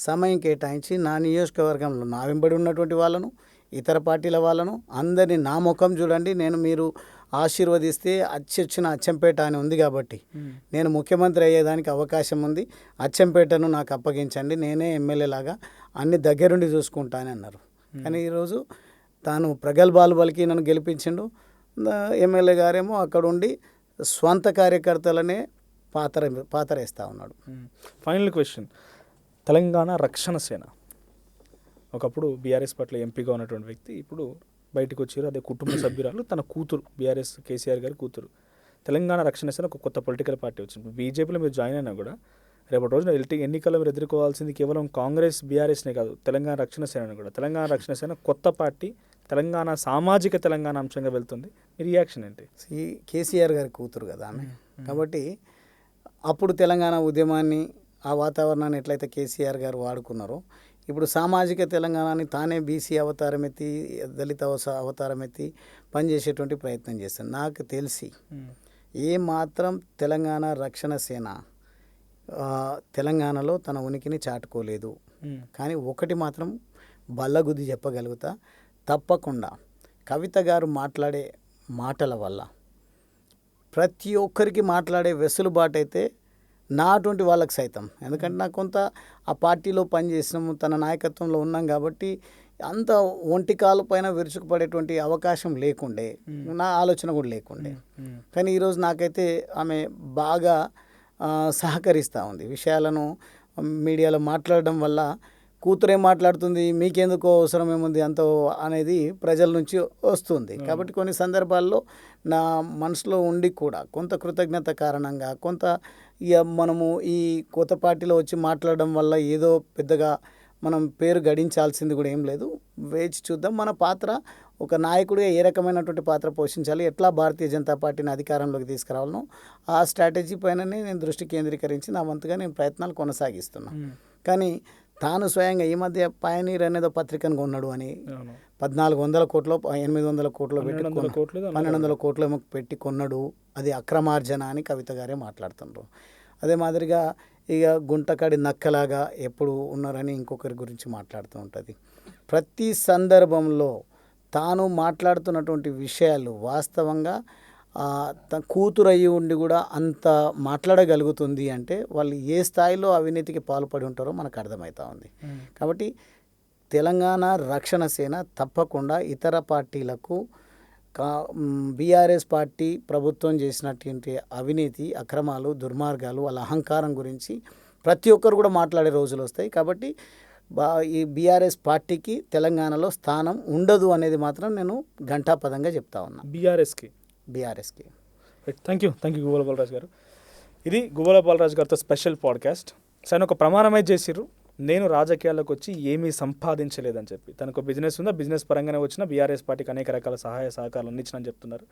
సమయం కేటాయించి నా నియోజకవర్గంలో నా వెంబడి ఉన్నటువంటి వాళ్ళను, ఇతర పార్టీల వాళ్ళను అందరినీ నా ముఖం చూడండి, నేను మీరు ఆశీర్వదిస్తే వచ్చిన అచ్చంపేట అని ఉంది కాబట్టి నేను ముఖ్యమంత్రి అయ్యేదానికి అవకాశం ఉంది, అచ్చంపేటను నాకు అప్పగించండి, నేనే ఎమ్మెల్యే లాగా అన్ని దగ్గరుండి చూసుకుంటానని అన్నారు. కానీ ఈరోజు తాను ప్రగల్భాలు పలికి నన్ను గెలిపించిండు. ఎమ్మెల్యే గారేమో అక్కడ ఉండి స్వంత కార్యకర్తలనే పాతరేస్తూ ఉన్నాడు. ఫైనల్ క్వశ్చన్, తెలంగాణ రక్షణ సేన ఒకప్పుడు బీఆర్ఎస్ పట్ల ఎంపీగా ఉన్నటువంటి వ్యక్తి ఇప్పుడు బయటకు వచ్చారు. అదే కుటుంబ సభ్యురాలు, తన కూతురు, బీఆర్ఎస్ కేసీఆర్ గారి కూతురు. తెలంగాణ రక్షణ సేన ఒక కొత్త పొలిటికల్ పార్టీ వచ్చింది. బీజేపీలో మీరు జాయిన్ అయినా కూడా రేపటి రోజున ఎన్నికల్లో మీరు ఎదుర్కోవాల్సింది కేవలం కాంగ్రెస్ బీఆర్ఎస్నే కాదు, తెలంగాణ రక్షణ సేనను కూడా. తెలంగాణ రక్షణ సేన కొత్త పార్టీ, తెలంగాణ సామాజిక తెలంగాణ అంశంగా వెళ్తుంది. మీ రియాక్షన్ ఏంటి? కేసీఆర్ గారి కూతురు కదా ఆమె, కాబట్టి అప్పుడు తెలంగాణ ఉద్యమాన్ని, ఆ వాతావరణాన్ని ఎట్లయితే కేసీఆర్ గారు వాడుకున్నారో, ఇప్పుడు సామాజిక తెలంగాణని తానే బీసీ అవతారం ఎత్తి, దళిత అవతారం ఎత్తి పనిచేసేటువంటి ప్రయత్నం చేస్తాను. నాకు తెలిసి ఏమాత్రం తెలంగాణ రక్షణ సేన తెలంగాణలో తన ఉనికిని చాటుకోలేదు. కానీ ఒకటి మాత్రం బల్లగుద్ది చెప్పగలుగుతా, తప్పకుండా కవిత గారు మాట్లాడే మాటల వల్ల ప్రతి ఒక్కరికి మాట్లాడే వెసులుబాటు అయితే నా అటువంటి వాళ్ళకి సైతం, ఎందుకంటే నాకు కొంత ఆ పార్టీలో పనిచేసినాము, తన నాయకత్వంలో ఉన్నాం కాబట్టి అంత ఒంటికాలు పైన విరుచుకుపడేటువంటి అవకాశం లేకుండే, నా ఆలోచన కూడా లేకుండే. కానీ ఈరోజు నాకైతే ఆమె బాగా సహకరిస్తూ ఉంది. విషయాలను మీడియాలో మాట్లాడడం వల్ల కూతురేం మాట్లాడుతుంది, మీకెందుకో అవసరం ఏముంది అంత అనేది ప్రజల నుంచి వస్తుంది. కాబట్టి కొన్ని సందర్భాల్లో నా మనసులో ఉండి కూడా కొంత కృతజ్ఞత కారణంగా, కొంత ఇక మనము ఈ కొత్త పార్టీలో వచ్చి మాట్లాడడం వల్ల ఏదో పెద్దగా మనం పేరు గడించాల్సింది కూడా ఏం లేదు. వేచి చూద్దాం. మన పాత్ర ఒక నాయకుడిగా ఏ రకమైనటువంటి పాత్ర పోషించాలి, ఎట్లా భారతీయ జనతా పార్టీని అధికారంలోకి తీసుకురావాలనో ఆ స్ట్రాటజీ పైననే నేను దృష్టి కేంద్రీకరించి నా వంతుగా నేను ప్రయత్నాలు కొనసాగిస్తున్నాను. కానీ తాను స్వయంగా ఈ మధ్య పయనీర్ అనేదో పత్రికను కొన్నాడు అని 1400 కోట్లు 800 కోట్లు పెట్టి 1200 కోట్లు ఏమో పెట్టి కొన్నాడు, అది అక్రమార్జన అని కవిత గారే మాట్లాడుతున్నారు. అదే మాదిరిగా ఇక గుంటకాడి నక్కలాగా ఎప్పుడు ఉన్నారని ఇంకొకరి గురించి మాట్లాడుతూ ఉంటుంది. ప్రతి సందర్భంలో తాను మాట్లాడుతున్నటువంటి విషయాలు వాస్తవంగా కూతురు అయ్యి ఉండి కూడా అంత మాట్లాడగలుగుతుంది అంటే వాళ్ళు ఏ స్థాయిలో అవినీతికి పాల్పడి ఉంటారో మనకు అర్థమవుతా ఉంది. కాబట్టి తెలంగాణ రక్షణ సేన తప్పకుండా ఇతర పార్టీలకు బీఆర్ఎస్ పార్టీ ప్రభుత్వం చేసినటువంటి అవినీతి, అక్రమాలు, దుర్మార్గాలు, వాళ్ళ అహంకారం గురించి ప్రతి ఒక్కరు కూడా మాట్లాడే రోజులు వస్తాయి. కాబట్టి ఈ బీఆర్ఎస్ పార్టీకి తెలంగాణలో స్థానం ఉండదు అనేది మాత్రం నేను ఘంటాపదంగా చెప్తా ఉన్నా. బీఆర్ఎస్కి థ్యాంక్ యూ గువ్వల బాలరాజు గారు. ఇది గువ్వల బాలరాజు గారితో స్పెషల్ పాడ్కాస్ట్. ఆయన ఒక ప్రమాణం అయితే చేసిర్రు, నేను రాజకీయాల్లోకి వచ్చి ఏమీ సంపాదించలేదని చెప్పి. తనకు బిజినెస్ ఉందా, బిజినెస్ పరంగానే వచ్చిన బీఆర్ఎస్ పార్టీకి అనేక రకాల సహాయ సహకారాలు అందించినని చెప్తున్నారు.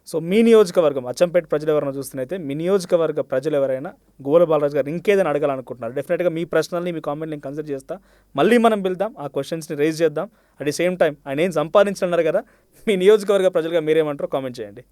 సో మీ నియోజకవర్గం అచ్చంపేట ప్రజలు ఎవరైనా చూస్తున్నైతే, మీ నియోజకవర్గ ప్రజలు ఎవరైనా గువ్వల బాలరాజు గారు ఇంకేదైనా అడగాలనుకుంటున్నారు, డెఫినెట్గా మీ ప్రశ్నల్ని, మీ కామెంట్ నేను కన్సిడర్ చేస్తా. మళ్ళీ మనం వెళ్దాం, ఆ క్వశ్చన్స్ని రేజ్ చేద్దాం. అట్ ది సేమ్ టైం ఆయన ఏం సంపాదించాలన్నారు కదా, మీ నియోజకవర్గ ప్రజలుగా మీరేమంటారో కామెంట్ చేయండి.